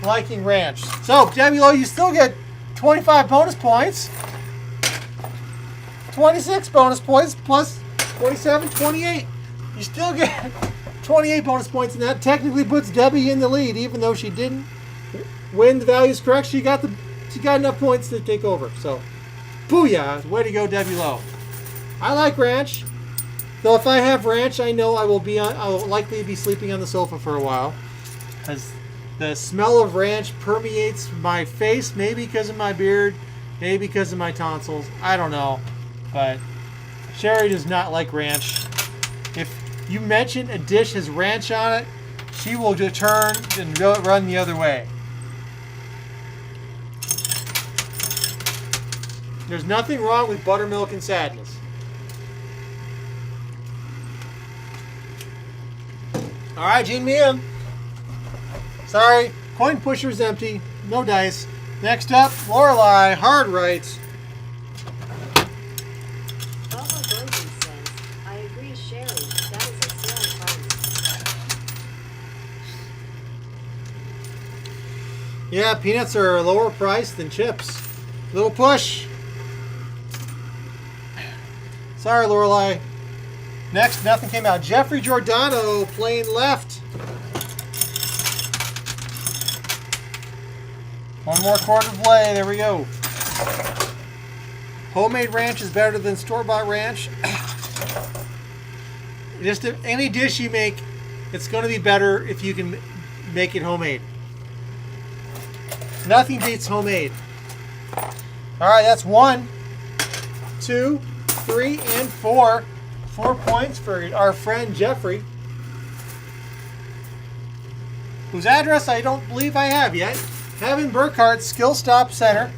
liking ranch. So, Debbie Lowe, you still get 25 bonus points. 26 bonus points plus 27, 28. You still get 28 bonus points, and that technically puts Debbie in the lead, even though she didn't win the values correct. She got enough points to take over. So, booyah! Way to go, Debbie Lowe. I like ranch. Though if I have ranch, I know I will likely be sleeping on the sofa for a while, as the smell of ranch permeates my face. Maybe because of my beard, maybe because of my tonsils. I don't know, but Sherry does not like ranch. If you mention a dish has ranch on it, she will just turn and run the other way. There's nothing wrong with buttermilk and sadness. All right, Gene Mia. Sorry, coin pusher's empty. No dice. Next up, Lorelei, hard right. Bubba Bogey says, "I agree, Sherry. That is a sale price." Yeah, peanuts are lower priced than chips. Little push. Sorry, Lorelei. Next, nothing came out. Jeffrey Giordano playing left. One more quarter to play. There we go. Homemade ranch is better than store-bought ranch. Just any dish you make, it's going to be better if you can make it homemade. Nothing beats homemade. All right, that's 1, 2, 3, and 4. 4 points for our friend Jeffrey, whose address I don't believe I have yet. Kevin Burkhardt, Skill Stop Center.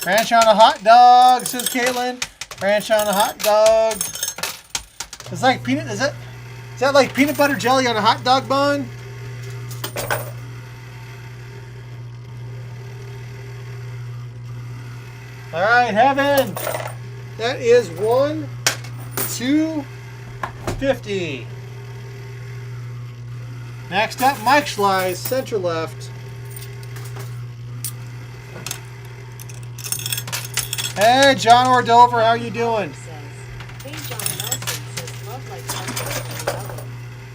Ranch on a hot dog, says Caitlin. Ranch on a hot dog. It's like peanut. Is that like peanut butter jelly on a hot dog bun? All right, Heaven. That is 1, 250. Next up, Mike Schleiss, center left. Hey, John Ordover, how are you doing?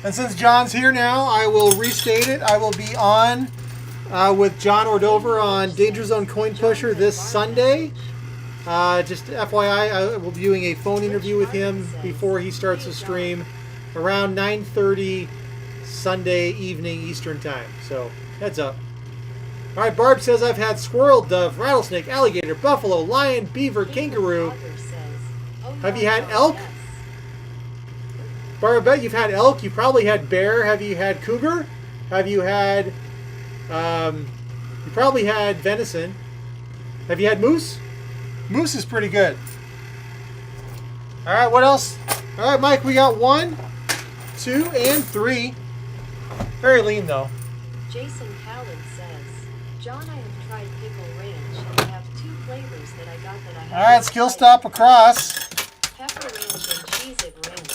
And since John's here now, I will restate it. I will be on with John Ordover on Danger Zone Coin Pusher this Sunday. Just FYI, I will be doing a phone interview with him before he starts the stream around 9:30 Sunday evening Eastern time. So, heads up. All right, Barb says, I've had squirrel, dove, rattlesnake, alligator, buffalo, lion, beaver, kangaroo. Have you had elk? Barb, I bet you've had elk. You probably had bear. Have you had cougar? Have you had, you probably had venison. Have you had moose? Moose is pretty good. All right, what else? All right, Mike, we got 1, 2, and 3. Very lean, though. Jason Callan says, John, I have tried pickle ranch, and I have 2 flavors that I got that I have. All right, skill stop across. Pepper ranch and Cheez-It ranch.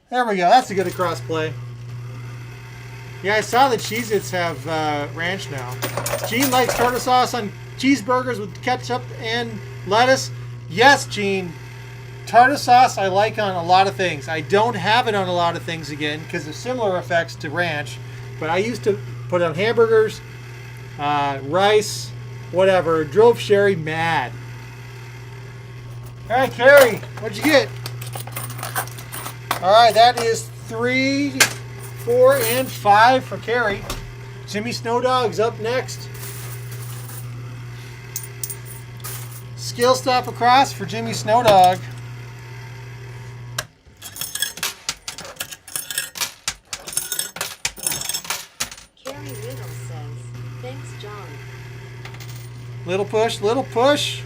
There we go. That's a good across play. Yeah, I saw that Cheez-Its have ranch now. Gene likes tartar sauce on cheeseburgers with ketchup and lettuce. Yes, Gene. Tartar sauce I like on a lot of things. I don't have it on a lot of things again because of similar effects to ranch. But I used to put it on hamburgers, rice, whatever. Drove Sherry mad. All right, Carrie, what'd you get? All right, that is 3, 4, and 5 for Carrie. Jimmy Snowdog's up next. Skill stop across for Jimmy Snowdog. Carrie Riddle says, thanks, John. Little push, little push.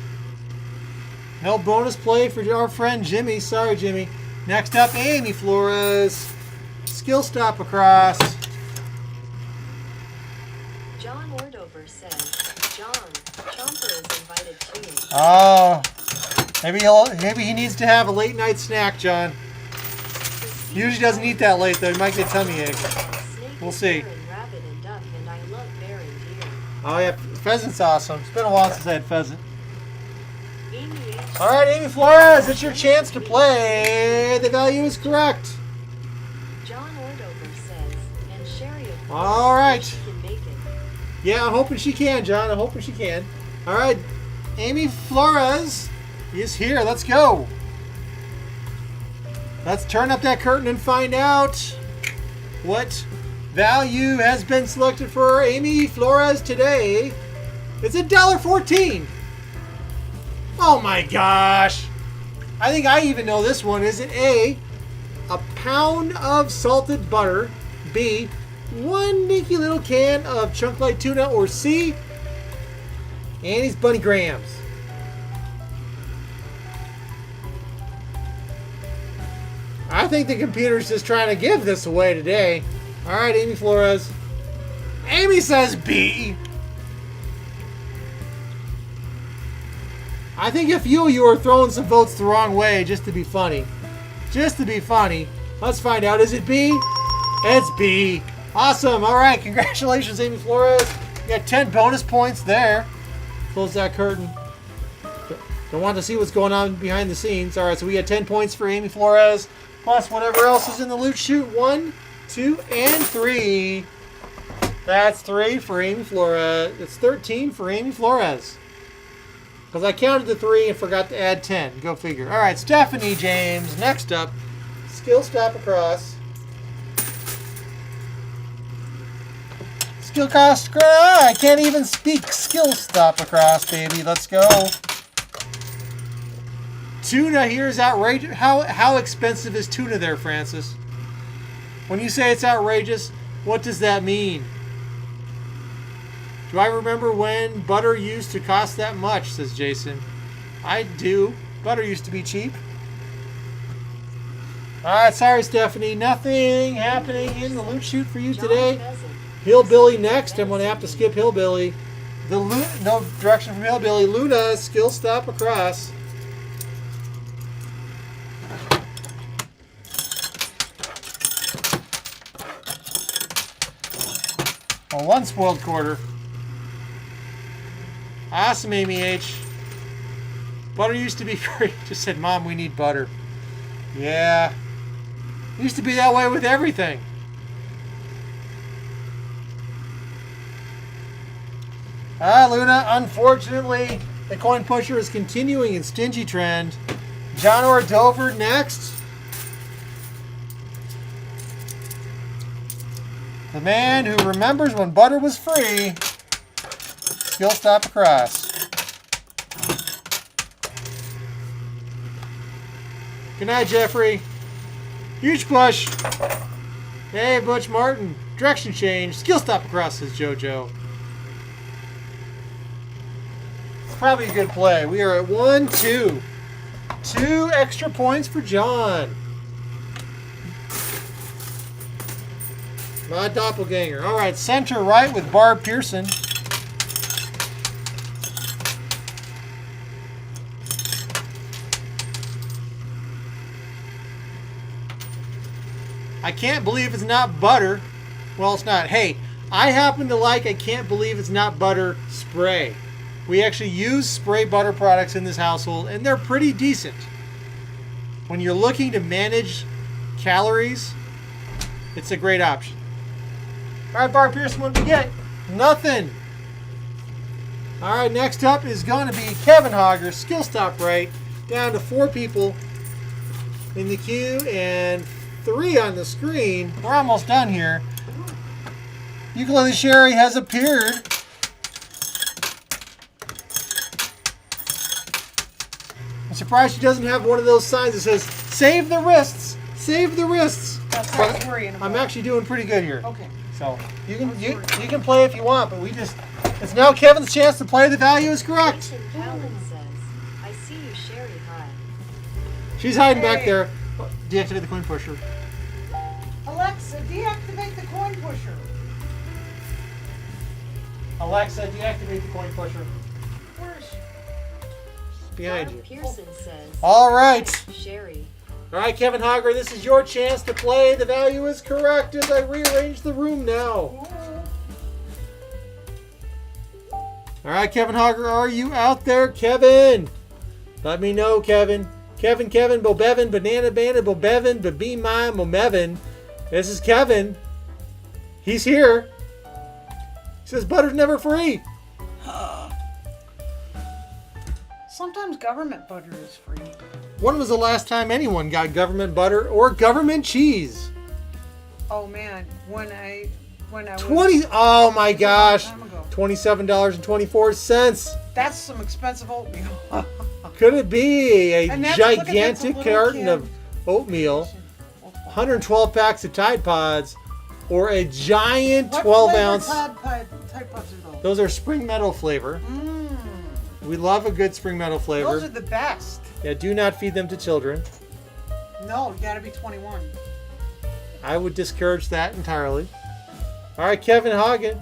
No bonus play for our friend Jimmy. Sorry, Jimmy. Next up, Amy Flores. Skill stop across. John Ordover says, John, Chomper is invited too. Oh, maybe he needs to have a late night snack, John. He usually doesn't eat that late, though. He might get tummy ache. We'll see. Oh, yeah, pheasant's awesome. It's been a while since I had pheasant. All right, Amy Flores, it's your chance to play. The value is correct. John Ordover says, and Sherry, of course, all right. she can make it. Yeah, I'm hoping she can, John. I'm hoping she can. All right, Amy Flores is here. Let's go. Let's turn up that curtain and find out what value has been selected for Amy Flores today. It's $1.14. Oh my gosh. I think I even know this one. Is it A, a pound of salted butter, B, 1 dinky little can of chunk light tuna, or C, Annie's Bunny Grahams? I think the computer's just trying to give this away today. All right, Amy Flores. Amy says B. I think a few of you are throwing some votes the wrong way just to be funny. Just to be funny. Let's find out. Is it B? It's B. Awesome. All right. Congratulations, Amy Flores. You got 10 bonus points there. Close that curtain. Don't want to see what's going on behind the scenes. All right. So we got 10 points for Amy Flores, plus whatever else is in the loot chute. 1, 2, and 3. That's 3 for Amy Flores. It's 13 for Amy Flores. Because I counted the 3 and forgot to add 10. Go figure. All right, Stephanie James. Next up, skill stop across. Skill cost. I can't even speak. Skill stop across, baby. Let's go. Tuna here is outrageous. How expensive is tuna there, Francis? When you say it's outrageous, what does that mean? Do I remember when butter used to cost that much, says Jason. I do. Butter used to be cheap. All right, sorry, Stephanie. Nothing happening in the loot chute for you today. Hillbilly next. I'm going to have to skip Hillbilly. No direction from Hillbilly. Luna, skill stop across. Oh, one spoiled quarter. Awesome, Amy H. Butter used to be free. Just said, Mom, we need butter. Yeah. It used to be that way with everything. Luna, unfortunately, the coin pusher is continuing in stingy trend. John or Dover next. The man who remembers when butter was free. Skill stop across. Good night, Jeffrey. Huge push. Hey, Butch Martin. Direction change. Skill stop across, says JoJo. It's probably a good play. We are at 1-2. 2 extra points for John. My doppelganger. All right, center right with Barb Pearson. I can't believe it's not butter. Well, it's not. Hey, I happen to like I can't believe it's not butter spray. We actually use spray butter products in this household, and they're pretty decent. When you're looking to manage calories, it's a great option. All right, Barb Pearson, what do we get? Nothing. All right, next up is going to be Kevin Hogger. Skill stop right. Down to 4 people in the queue and 3 on the screen. We're almost done here. Ukulele Sherry has appeared. I'm surprised she doesn't have one of those signs that says, save the wrists, save the wrists. That's what I was worrying about. I'm actually doing pretty good here. Okay. So you can play if you want, but it's now Kevin's chance to play. The value is correct. Jason Callan says, I see you, Sherry. Hi. She's hiding back there. Deactivate the coin pusher. Alexa, deactivate the coin pusher. Alexa, deactivate the coin pusher. Where's she? Behind Barb you. Pearson says, All right. Sherry. All right, Kevin Hogger, this is your chance to play. The value is correct as I rearrange the room now. All right, Kevin Hogger, are you out there, Kevin? Let me know, Kevin. Kevin, Bobevin, Banana, Bobevin, Babima, Momevin. This is Kevin. He's here. He says butter's never free. Sometimes government butter is free. When was the last time anyone got government butter or government cheese? Oh man, when I was 20. Oh my gosh. time ago. $27.24. That's some expensive oatmeal. Could it be a And that's- look at gigantic that's a little carton kid. of oatmeal, 112 packs of Tide Pods, or a giant 12-ounce? Tide Pods are those? Those are Spring Meadow flavor. We love a good Spring Meadow flavor. Those are the best. Yeah, do not feed them to children. No, you gotta be 21. I would discourage that entirely. All right, Kevin Hogger,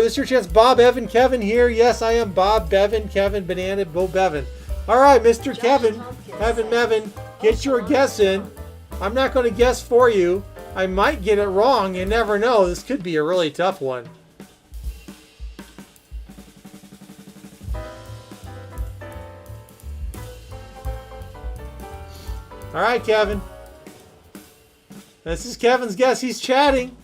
this is your chance. Bob, Evan, Kevin here. Yes, I am Bob, Bevan, Kevin, Banana, Bo, Bevan. All right, Mr. Kevin, Evan, Mevin, get your guess in. I'm not going to guess for you. I might get it wrong. You never know. This could be a really tough one. All right, Kevin. This is Kevin's guess. He's chatting.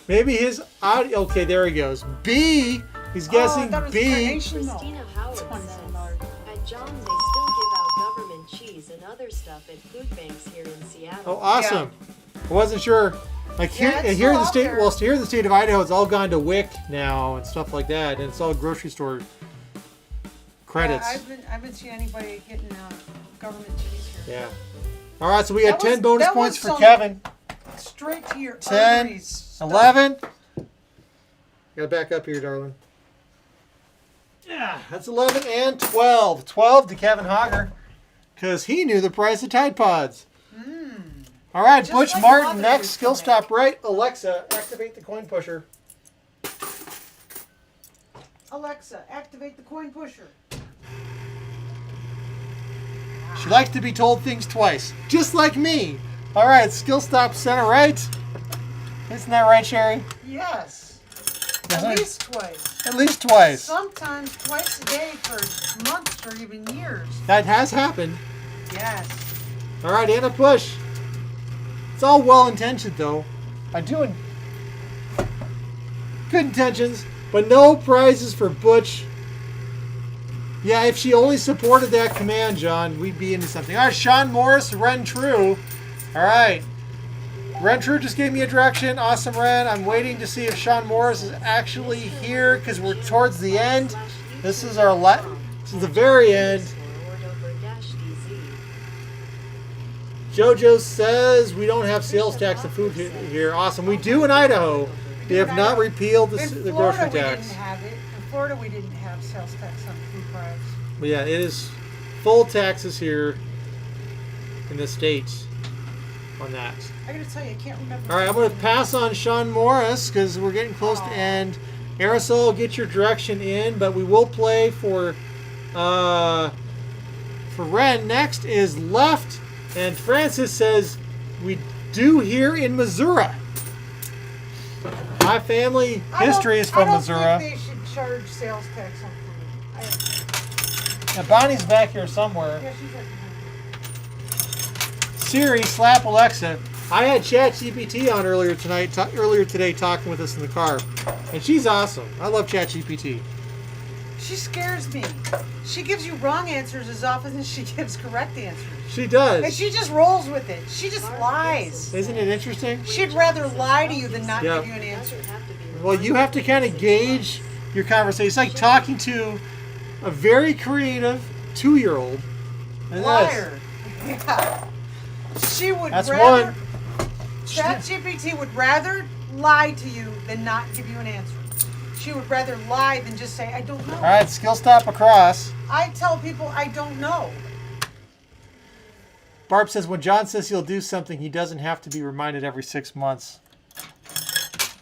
Maybe his audio. Okay, there he goes. B. He's guessing B. Christina Howard says, at John's they still give out government cheese and other stuff at food banks here in Seattle. Oh, awesome. Yeah. I wasn't sure. Like here, Yeah, it's here in the still state. out there. Well, here in the state of Idaho, it's all gone to WIC now and stuff like that, and it's all grocery store credits. Yeah, I haven't seen anybody getting government cheese here. Yeah. All right, so we got That 10 was- bonus that points was for some- Kevin. Straight to your 10, arteries stuff. 11. Gotta back up here, darling. Yeah, that's 11 and 12. 12 to Kevin Hogger, because he knew the price of Tide Pods. All right, Just Butch like Martin Mother next. used to Skill make. stop right. Alexa, activate the coin pusher. Alexa, activate the coin pusher. She likes to be told things twice, just like me. All right, skill stop center right. Isn't that right, Sherry? Yes. Uh-huh. At least twice. At least twice. Sometimes twice a day for months or even years. That has happened. Yes. All right, Anna, push. It's all well-intentioned, though. I do good intentions, but no prizes for Butch. Yeah, if she only supported that command, John, we'd be into something. All right, Sean Morris, Ren True. All right. Ren True just gave me a direction. Awesome, Ren. I'm waiting to see if Sean Morris is actually here because we're towards the end. This is our this is the very end. JoJo says we don't have sales tax of food here. Awesome. We do in Idaho. They have not repealed the In grocery Florida, we tax. didn't have it. In Florida, we didn't have sales tax on food products. But yeah, it is full taxes here in the States on that. I gotta tell you, I can't remember. All right, I'm going to pass on Sean Morris because we're getting close to end. Aerosol, get your direction in, but we will play for Ren. Next is left, and Francis says we do here in Missouri. My family history is from Missouri. I don't think they should charge sales tax on food. Now Bonnie's back here somewhere. Yeah, she's right behind me. Siri, slap Alexa. I had ChatGPT on earlier today, talking with us in the car, and she's awesome. I love ChatGPT. She scares me. She gives you wrong answers as often as she gives correct answers. She does. And she just rolls with it. She just lies. Isn't it interesting? She'd rather lie to you than not Yeah. give you an answer. Well, you have to kind of gauge your conversation. It's like talking to a very creative 2-year-old. And Liar. Yeah. She would That's rather. one. ChatGPT would rather lie to you than not give you an answer. She would rather lie than just say, I don't know. All right, skill stop across. I tell people I don't know. Barb says when John says he'll do something, he doesn't have to be reminded every 6 months.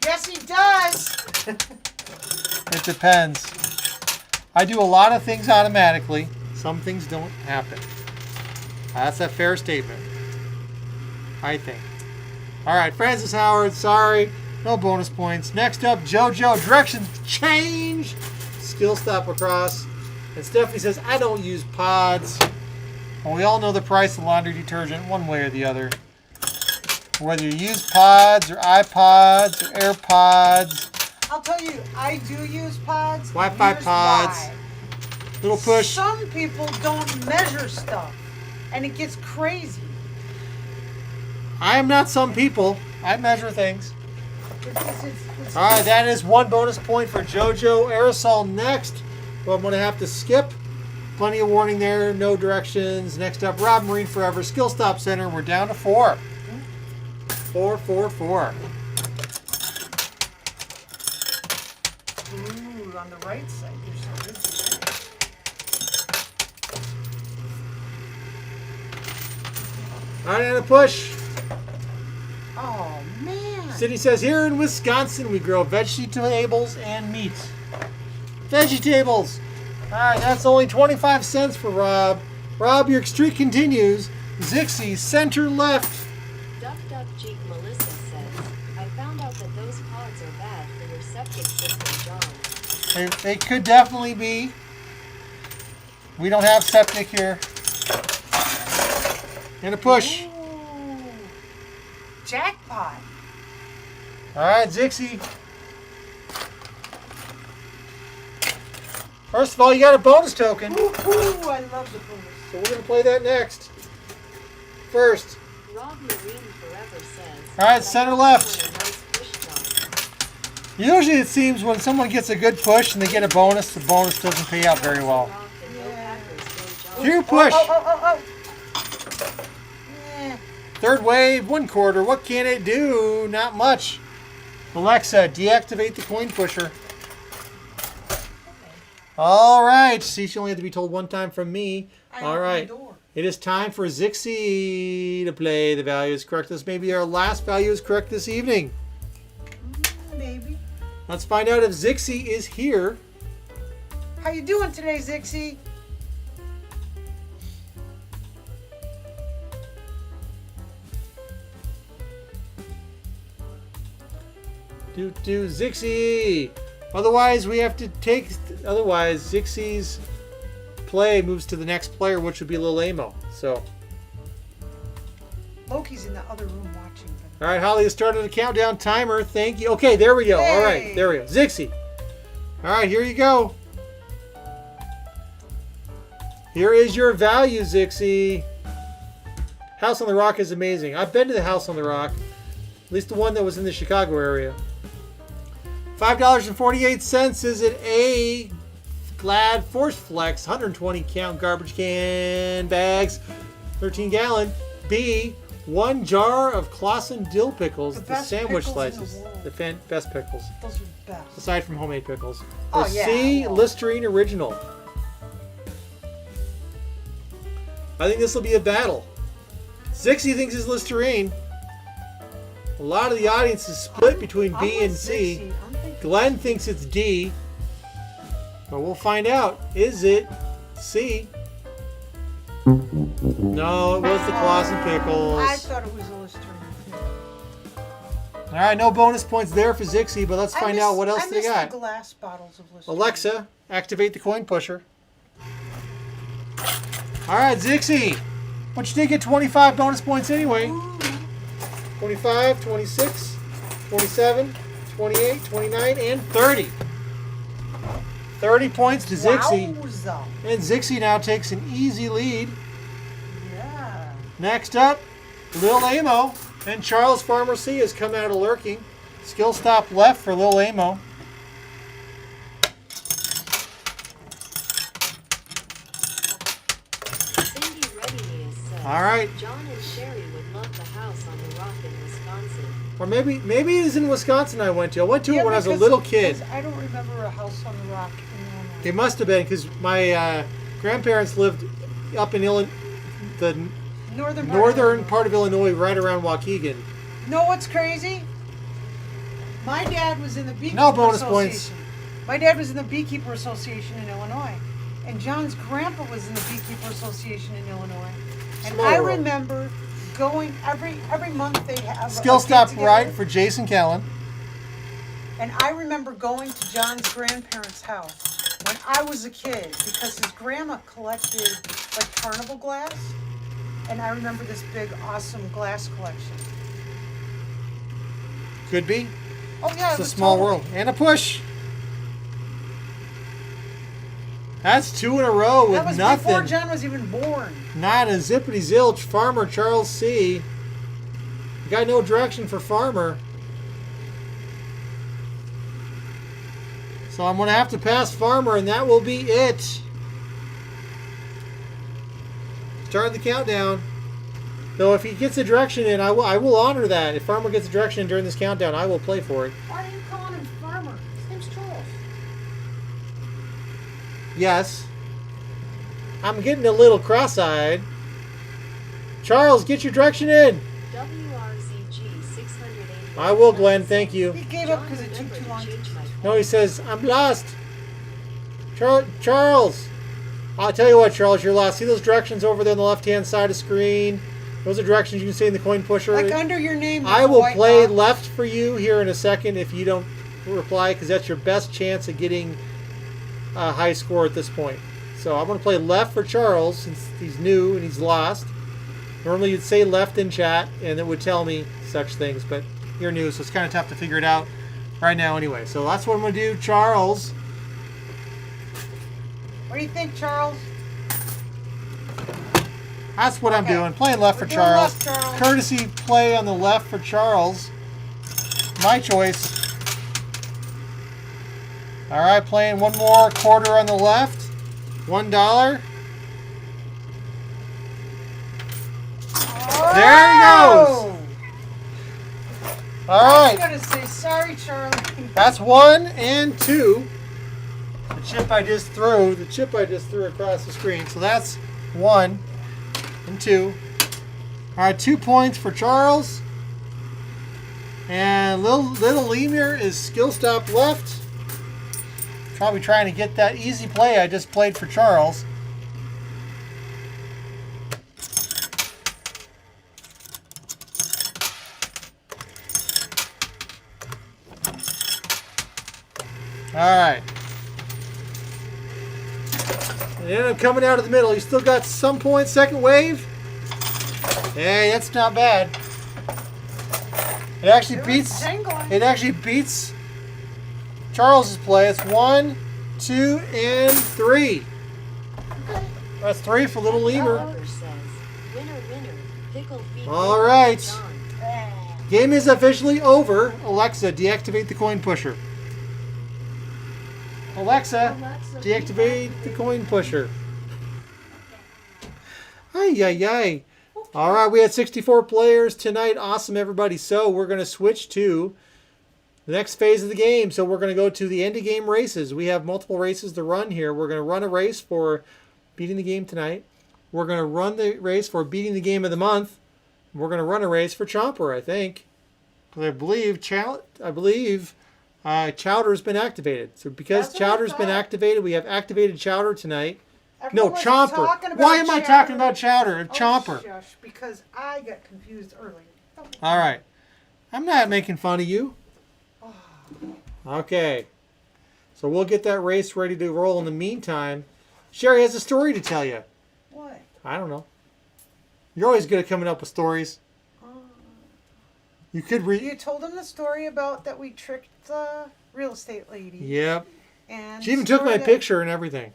Yes, he does. It depends. I do a lot of things automatically. Some things don't happen. That's a fair statement, I think. All right, Francis Howard, sorry. No bonus points. Next up, JoJo. Directions change. Skill stop across. And Stephanie says, I don't use pods. Well, we all know the price of laundry detergent one way or the other. Whether you use pods or iPods or AirPods. I'll tell you, I do use pods. Wi-Fi Here's pods. why. Little push. Some people don't measure stuff, and it gets crazy. I am not some people. I measure things. It's All right, that is one bonus point for JoJo. Aerosol next. Well, I'm going to have to skip. Plenty of warning there. No directions. Next up, Rob Marine Forever. Skill Stop Center. We're down to 4. 4, 4, 4. Ooh, on the right side, you're so busy. All right, and a push. Oh, man. City says, here in Wisconsin, we grow vegetables and meat. Vegetables. All right, that's only 25 cents for Rob. Rob, your streak continues. Zixie, center left. Duck Cheek Melissa says, I found out that those pods are bad for your septic system, John. They could definitely be. We don't have septic here. And a push. Ooh. Jackpot. All right, Zixie. First of all, you got a bonus token. Ooh, I love the bonus. So we're going to play that next. First. Rob Marine Forever says, All right, center left. "What a nice push, John." Usually it seems when someone gets a good push and they get a bonus, the bonus doesn't pay out very well. Rock and no Packers, go John. Here, push. Oh. Yeah. Third wave, 1/4. What can it do? Not much. Alexa, deactivate the coin pusher. All right. See, she only had to be told one time from me. I All opened right. the door. It is time for Zixie to play. The value is correct. This may be our last value is correct this evening. Maybe. Let's find out if Zixie is here. How you doing today, Zixie? Do Zixie. Otherwise, we have to take. Otherwise, Zixie's play moves to the next player, which would be Lil Amo. So, Loki's in the other room watching. all right, Holly has started a countdown timer. Thank you. Okay, there we go. All right, Hey. there we go. Zixie. All right, here you go. Here is your value, Zixie. House on the Rock is amazing. I've been to the House on the Rock, at least the one that was in the Chicago area. $5.48. Is it A, Glad Force Flex, 120 count garbage can bags, 13 gallon. B, 1 jar of Clausen dill pickles, The the best sandwich pickles in the slices, world. the best pickles, Those are the best. aside from homemade pickles. Oh, Or yeah, C, well. Listerine Original. I think this will be a battle. Zixie thinks it's Listerine. A lot of the audience is split between I'm B with and C. Zixie. I'm thinking Glenn thinks it's D. But we'll find out. Is it C? No, it was the Clausen pickles. I thought it was a Listerine. All right, no bonus points there for Zixie, but let's I find miss- out what else I they miss got. the glass bottles of Listerine. Alexa, activate the coin pusher. All right, Zixie. But you did get 25 bonus points anyway. 25, 26, 27, 28, 29, and 30. 30 points to Zixie. Wowza. And Zixie now takes an easy lead. Yeah. Next up, Lil Amo. And Charles Farmer C has come out of lurking. Skill stop left for Lil Amo. Cindy Readiness says, All right. John and Sherry would love the house on the rock in Wisconsin. Or maybe it is in Wisconsin I went to. I went to it Yeah, when I was a because- little kid. because I don't remember a house on the rock in Illinois. It must have been because my grandparents lived up in the northern part of Illinois, right around Waukegan. Know what's crazy? My dad was in the Beekeeper No bonus Association. points. My dad was in the Beekeeper Association in Illinois. And John's grandpa was in the Beekeeper Association in Illinois. And Small I world. remember going every month they have Skill a stop get-together. right for Jason Callan. And I remember going to John's grandparents' house when I was a kid because his grandma collected like carnival glass. And I remember this big, awesome glass collection. Could be. Oh yeah, It's it a was small totally- world. And a push. That's 2 in a row with That was before nothing. John was even born. Not a zippity zilch. Farmer Charles C. You got no direction for Farmer. So I'm going to have to pass Farmer, and that will be it. Start the countdown. Though if he gets a direction in, I will honor that. If Farmer gets a direction during this countdown, I will play for it. Why are you calling him Farmer? His name's Charles. Yes. I'm getting a little cross-eyed. Charles, get your direction in. WRZG 680. I will, Glenn. Thank you. He gave up because it took too long. No, he says, I'm lost. Charles. I'll tell you what, Charles, you're lost. See those directions over there on the left-hand side of the screen? Those are directions you can say in the coin pusher. Like under your name. I there's a will white play box. left for you here in a second if you don't reply, because that's your best chance of getting a high score at this point. So I'm going to play left for Charles since he's new and he's lost. Normally you'd say left in chat and it would tell me such things, but you're new, so it's kind of tough to figure it out right now anyway. So that's what I'm going to do. Charles. What do you think, Charles? That's what I'm Okay. doing. Playing left We're for doing Charles. left, Charles. Courtesy play on the left for Charles. My choice. All right, playing one more quarter on the left. $1. There he goes. All I'm right, gonna say sorry, Charlie. that's 1 and 2. The chip I just threw across the screen. So that's 1 and 2. All right, 2 points for Charles. And little Lemur is skill stop left. Probably trying to get that easy play I just played for Charles. All right. And then I'm coming out of the middle. You still got some points. Second wave. Hey, that's not bad. It actually beats. Jangling. It actually beats Charles's play. It's 1, 2, and 3. That's 3 for little Lemur. Oliver says, winner, winner, pickle feet. All right. John. Game is officially over. Alexa, deactivate the coin pusher. Alexa, deactivate the coin pusher. Ay, ay, ay. All right, we had 64 players tonight. Awesome, everybody. So we're going to switch to the next phase of the game. So we're going to go to the end of game races. We have multiple races to run here. We're going to run a race for beating the game tonight. We're going to run the race for beating the game of the month. We're going to run a race for Chomper, I think. I believe Chowder's been activated. So because That's what I Chowder's been thought. activated, we have activated Chowder tonight. No, Everyone's Chomper. talking about Why am I talking Chowder. about Chowder? Oh, Chomper. shush, because I got confused earlier. All right. I'm not making fun of you. Okay. So we'll get that race ready to roll in the meantime. Sherry has a story to tell you. What? I don't know. You're always good at coming up with stories. You could You read. told him the story about that we tricked the real estate lady. Yep. And She even the took story my that- picture and everything.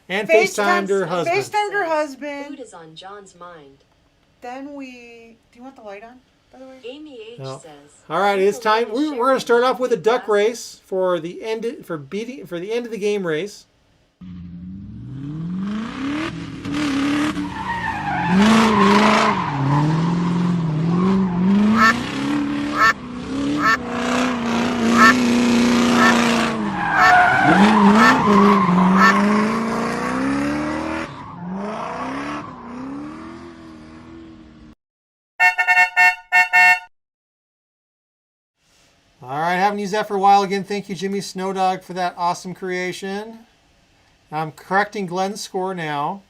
And FaceTimed her husband. FaceTimed her husband. Food is on John's mind. Then we. Do you want the light on, by the way? Amy H No. says. All right, it's time. Ukuleles We're going to start off with a duck sharing race for the end of the game race. All right, haven't used that for a while. Again, thank you, Jimmy Snowdog, for that awesome creation. I'm correcting Glenn's score now.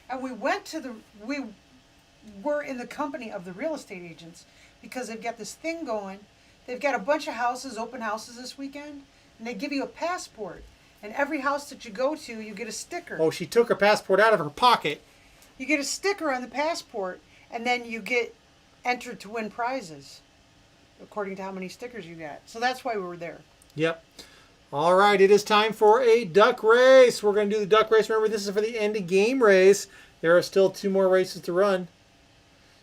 And we were in the company of the real estate agents because they've got this thing going. They've got a bunch of houses, open houses this weekend, and they give you a passport. And every house that you go to, you get a sticker. Oh, she took her passport out of her pocket. You get a sticker on the passport, and then you get entered to win prizes according to how many stickers you got. So that's why we were there. Yep. All right, it is time for a duck race. We're going to do the duck race. Remember, this is for the end of game race. There are still 2 more races to run.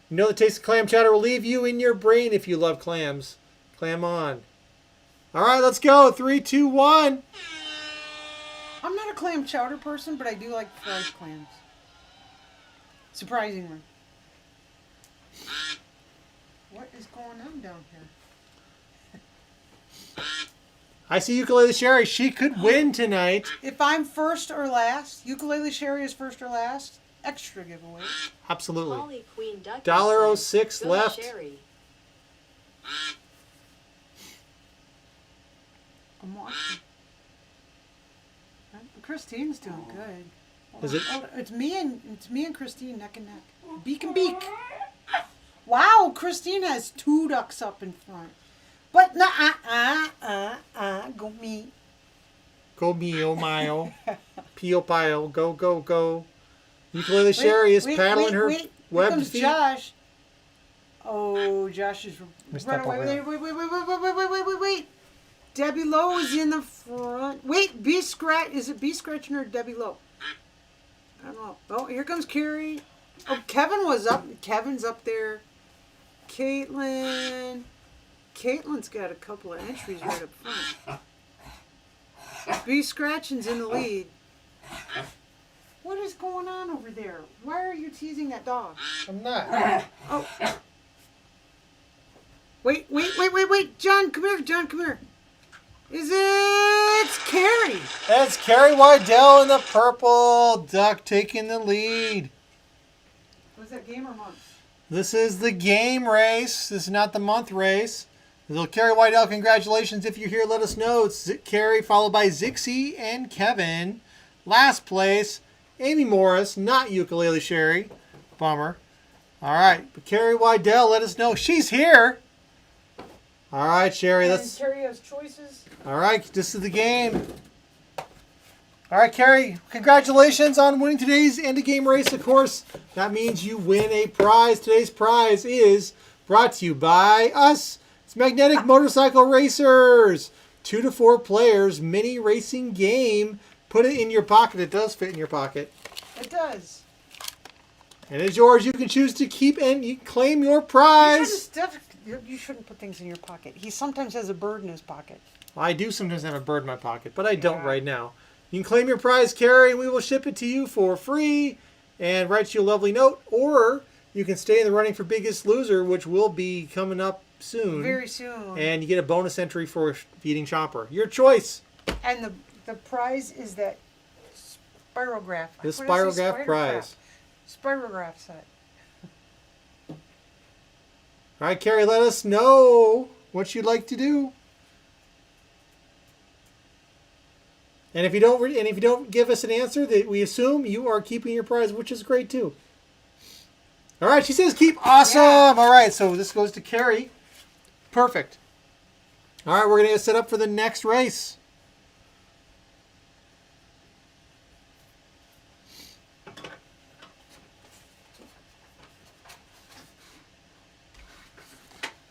You know the taste of clam chowder will leave you in your brain if you love clams. Clam on. All right, let's go. 3, 2, 1. I'm not a clam chowder person, but I do like fried clams. Surprisingly. What is going on down here? I see Ukulele Sherry. She could win tonight. If I'm first or last, Ukulele Sherry is first or last, extra giveaway. Absolutely. Holly Queen Ducky $1.06 says, "Go left. Sherry." I'm watching. Christine's doing good. Is it? Oh, it's me and Christine neck and neck. Beak and beak. Wow, Christine has 2 ducks up in front. But go me. Go mio mile. Pio pio. Go go go. Ukulele Sherry is paddling her Here webbed comes feet. Josh. Oh, Josh is Step running away. over Wait. Debbie Lowe is in the front. Wait, is it B scratching or Debbie Lowe? I don't know. Oh, here comes Carrie. Oh, Kevin was up. Kevin's up there. Caitlin's got a couple of entries right up front. B scratching's in the lead. What is going on over there? Why are you teasing that dog? I'm not. Oh. Wait. John, come here. It's Carrie. That's Carrie Wydell in the purple duck taking the lead. Was that game or month? This is the game race. This is not the month race. Little Carrie Wydell, congratulations. If you're here, let us know. It's Carrie followed by Zixie and Kevin. Last place, Amy Morris, not Ukulele Sherry. Bummer. All right, but Carrie Wydell, let us know. She's here. All right, Sherry, let's... Carrie has choices. All right, this is the game. All right, Carrie, congratulations on winning today's end of game race. Of course, that means you win a prize. Today's prize is brought to you by us. It's Magnetic Motorcycle Racers. 2 to 4 players, mini racing game. Put it in your pocket. It does fit in your pocket. It does. And it's yours. You can choose to keep and you claim your prize. You shouldn't put things in your pocket. He sometimes has a bird in his pocket. I do sometimes have a bird in my pocket, but I don't right now. You can claim your prize, Carrie, and we will ship it to you for free and write you a lovely note. Or you can stay in the running for Biggest Loser, which will be coming up soon. Very soon. And you get a bonus entry for feeding Chopper. Your choice. And the prize is that spirograph. The spirograph prize. Spirograph set. All right, Carrie, let us know what you'd like to do. And if you don't give us an answer, that we assume you are keeping your prize, which is great too. All right, she says keep. Awesome. Yeah. All right, so this goes to Carrie. Perfect. All right, we're gonna get set up for the next race.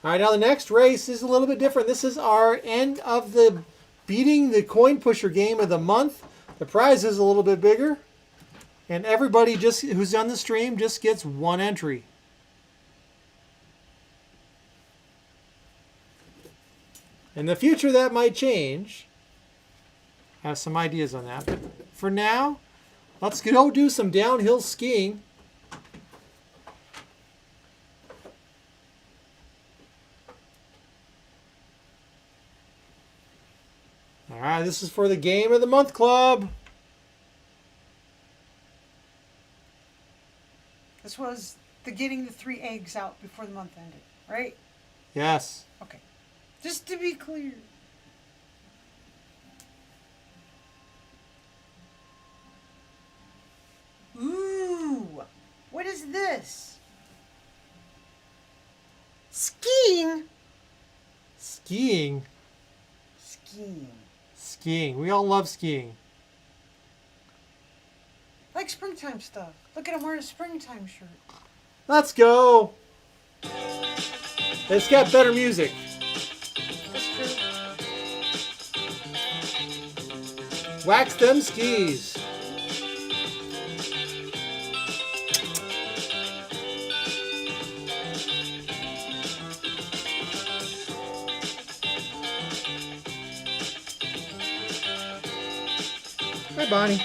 All right, now the next race is a little bit different. This is our end of the beating the coin pusher game of the month. The prize is a little bit bigger. And everybody who's on the stream just gets 1 entry. In the future, that might change. I have some ideas on that. But for now, let's go do some downhill skiing. All right, this is for the Game of the Month Club. This was getting the 3 eggs out before the month ended, right? Yes. Okay. Just to be clear. Ooh, what is this? Skiing. Skiing. Skiing. Skiing. We all love skiing. Like springtime stuff. Look at him wearing a springtime shirt. Let's go. It's got better music. That's true. Wax them skis. Hi, Bonnie.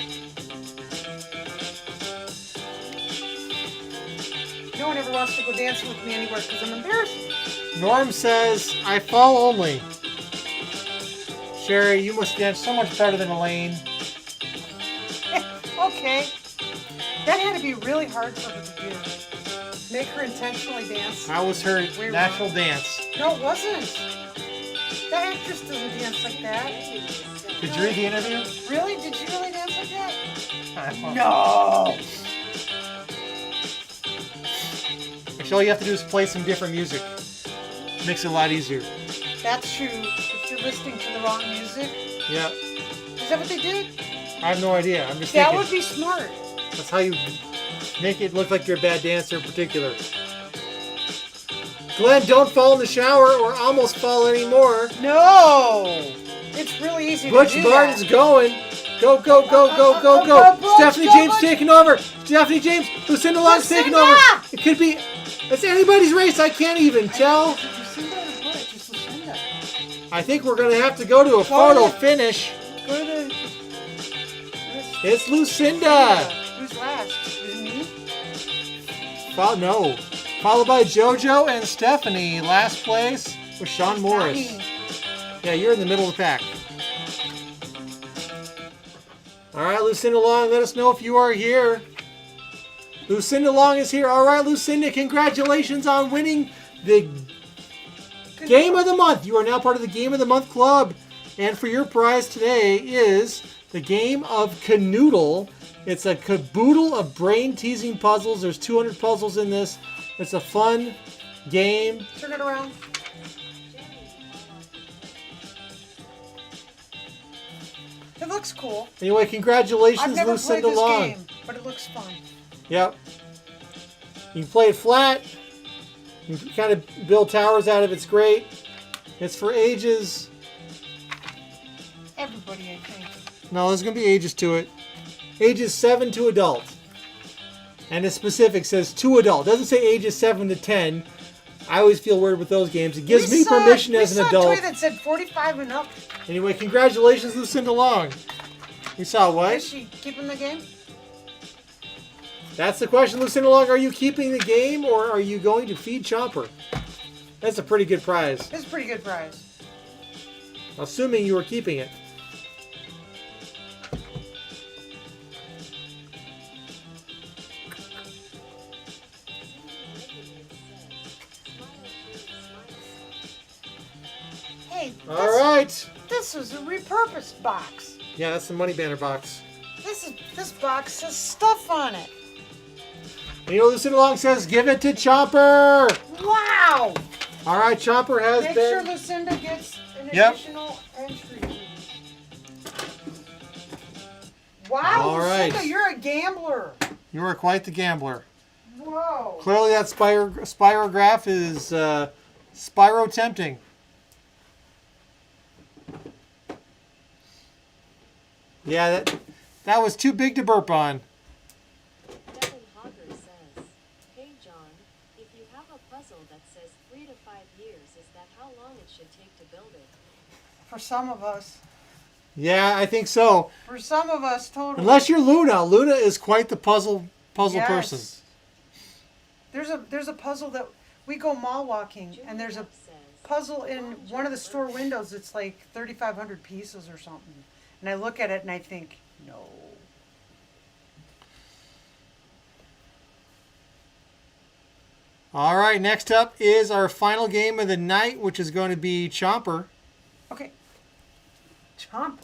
No one ever wants to go dancing with me anywhere because I'm embarrassed. Norm says, I fall only. Sherry, you must dance so much better than Elaine. Okay. That had to be really hard for her to do. Make her intentionally dance. How was her Way natural wrong. dance? No, it wasn't. That actress doesn't dance like that. Did you read the interview? Really? Did she really dance like that? No. Actually, all you have to do is play some different music. Makes it a lot easier. That's true. If you're listening to the wrong music. Yeah. Is that what they did? I have no idea. I'm just That thinking. would be smart. That's how you make it look like you're a bad dancer in particular. Glenn, don't fall in the shower or almost fall anymore. No. It's really easy Butch to do Barton's that. going. Go, go, go, go, go, go. Butch, Stephanie go, James Butch. taking over. Stephanie James, Lucinda Long's taking over. Lucinda! It could be. It's anybody's race. I can't even tell. Lucinda or Butch? It's Lucinda. I think we're going to have to go to a photo finish. Go to the... It's Lucinda. Who's last? Is it me? No. Followed by JoJo and Stephanie. Last place was Sean It's Morris. not me. Yeah, you're in the middle of the pack. All right, Lucinda Long, let us know if you are here. Lucinda Long is here. All right, Lucinda, congratulations on winning the Game of the Month. You are now part of the Game of the Month Club. And for your prize today is the game of Canoodle. It's a caboodle of brain-teasing puzzles. There's 200 puzzles in this. It's a fun game. Turn it around. It looks cool. Anyway, congratulations, I've never Lucinda played this Long. game, but it looks fun. Yep. You can play it flat. You can kind of build towers out of it. It's great. It's for ages. Everybody, I think. No, there's going to be ages to it. Ages 7 to adult. And the specific says to adult. It doesn't say ages 7 to 10. I always feel weird with those games. It gives me permission as an We adult. saw a tweet that said 45 and up. Anyway, congratulations, Lucinda Long. You saw what? Is she keeping the game? That's the question, Lucinda Long. Are you keeping the game or are you going to feed Chomper? That's a pretty good prize. It's a pretty good prize. Assuming you were keeping it. Hey, All right. this was a repurposed box. Yeah, that's the money banner box. This box has stuff on it. And you know, Lucinda Long says, give it to Chomper. Wow! All right, Chomper has Make sure been. Lucinda gets an Yep. additional entry. Wow, All right. Lucinda, you're a gambler. You are quite the gambler. Whoa. Clearly, that spirograph is spiro tempting. Yeah, that was too big to burp on. Devin Hogger says, "Hey John, if you have a puzzle that says 3 to 5 years, is that how long it should take to build it?" For some of us. Yeah, I think so. For some of us, totally. Unless you're Luna. Luna is quite the puzzle Yes. person. There's a puzzle that we go mall walking, and there's a Julie says, puzzle in one of the store windows. It's like 3,500 pieces or something. And I look at it and I think, no. All right, next up is our final game of the night, which is going to be Chomper. Okay. Chomp.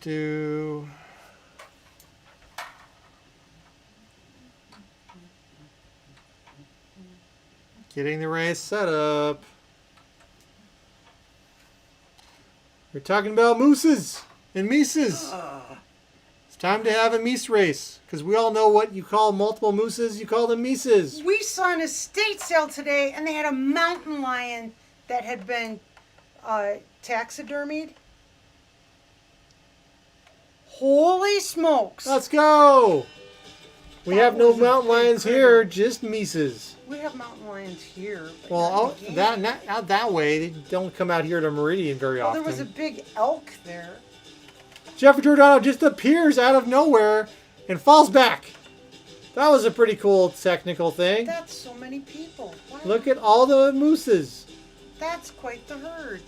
Do. Getting the race set up. We're talking about mooses and mises. It's time to have a meese race because we all know what you call multiple mooses. You call them mises. We saw an estate sale today, and they had a mountain lion that had been taxidermied. Holy smokes! Let's go. We That have no was a mountain big lions critter. here, just mises. We have mountain lions here. But Well, not in the game. not out that way. They don't come out here to Meridian very Well, often. there was a big elk there. Jeffrey Giordano just appears out of nowhere and falls back. That was a pretty cool technical thing. That's so many people. Wow. Look at all the mooses. That's quite the herd.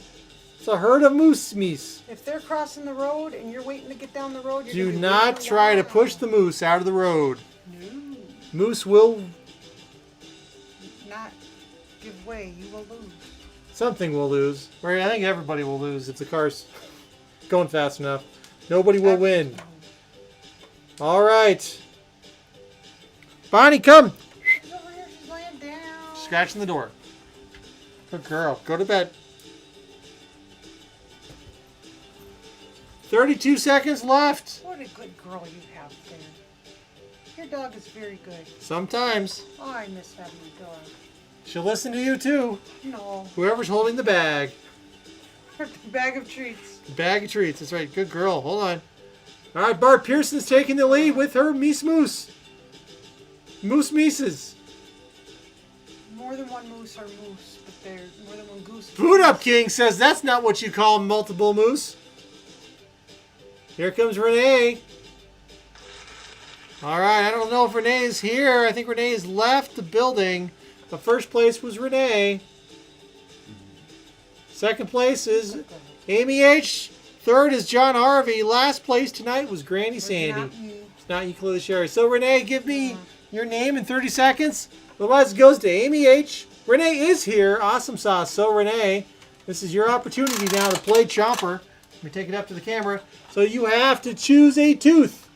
It's a herd of moose meese. If they're crossing the road and you're waiting to get down the road, you're Do gonna be not waiting try to around. push the moose out of the road. No. Moose will, Not give way. You will lose. something will lose. Or I think everybody will lose if the car's going fast enough. Nobody will win. All right. Bonnie, come. She's over here. She's laying down. Scratching the door. Good girl. Go to bed. 32 seconds left. What a good girl you have there. Your dog is very good. Sometimes. Oh, I miss having a dog. She'll listen to you too. No. Whoever's holding the bag. Bag of treats. The bag of treats. That's right. Good girl. Hold on. All right, Bart Pearson's taking the lead with her Meese Moose. Moose Mises. More than one moose are moose, but they're more than one goose. Food Up King says that's not what you call multiple moose. Here comes Renee. All right, I don't know if Renee is here. I think Renee has left the building. The first place was Renee. Second place is Amy H. Third is John Harvey. Last place tonight was Granny Sandy. Not me. It's not Ukuleles Sherry. So Renee, give me your name in 30 seconds. Otherwise, it goes to Amy H. Renee is here. Awesome sauce. So Renee, this is your opportunity now to play Chomper. Let me take it up to the camera. So you have to choose a tooth.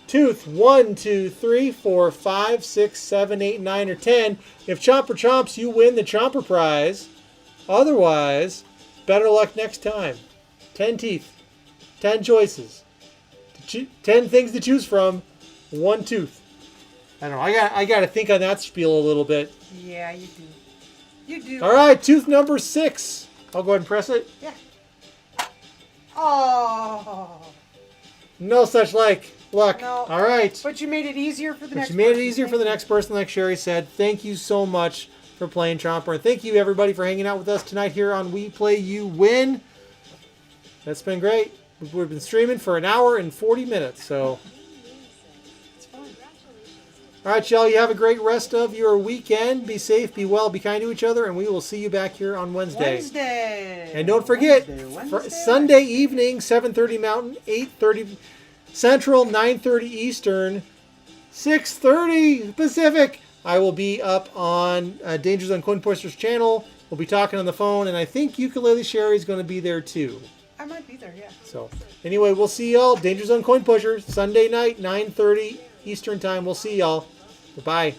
Tooth 1, 2, 3, 4, 5, 6, 7, 8, 9, or 10. If Chomper chomps, you win the Chomper prize. Otherwise, better luck next time. 10 teeth. 10 choices. 10 things to choose from. 1 tooth. I don't know. I got to think on that spiel a little bit. Yeah, you do. You do. All right, tooth number 6. I'll go ahead and press it. Yeah. Oh. No such luck. No. All right. But you made it easier for the But next you made it person. easier for the next person, like Sherry said. Thank you so much for playing Chomper. And thank you, everybody, for hanging out with us tonight here on We Play You Win. That's been great. We've been streaming for an hour and 40 minutes, so... It's fun. All right, y'all, you have a great rest of your weekend. Be safe, be well, be kind to each other, and we will see you back here on Wednesday. Wednesday. And don't forget, Wednesday. Sunday evening, 7:30 Mountain, 8:30 Central, 9:30 Eastern, 6:30 Pacific. I will be up on Danger Zone Coin Pushers channel. We'll be talking on the phone, and I think Ukuleles Sherry is going to be there too. I might be there, yeah. So, anyway, we'll see y'all. Danger Zone Coin Pushers, Sunday night, 9:30 Eastern Time. We'll see y'all. Bye.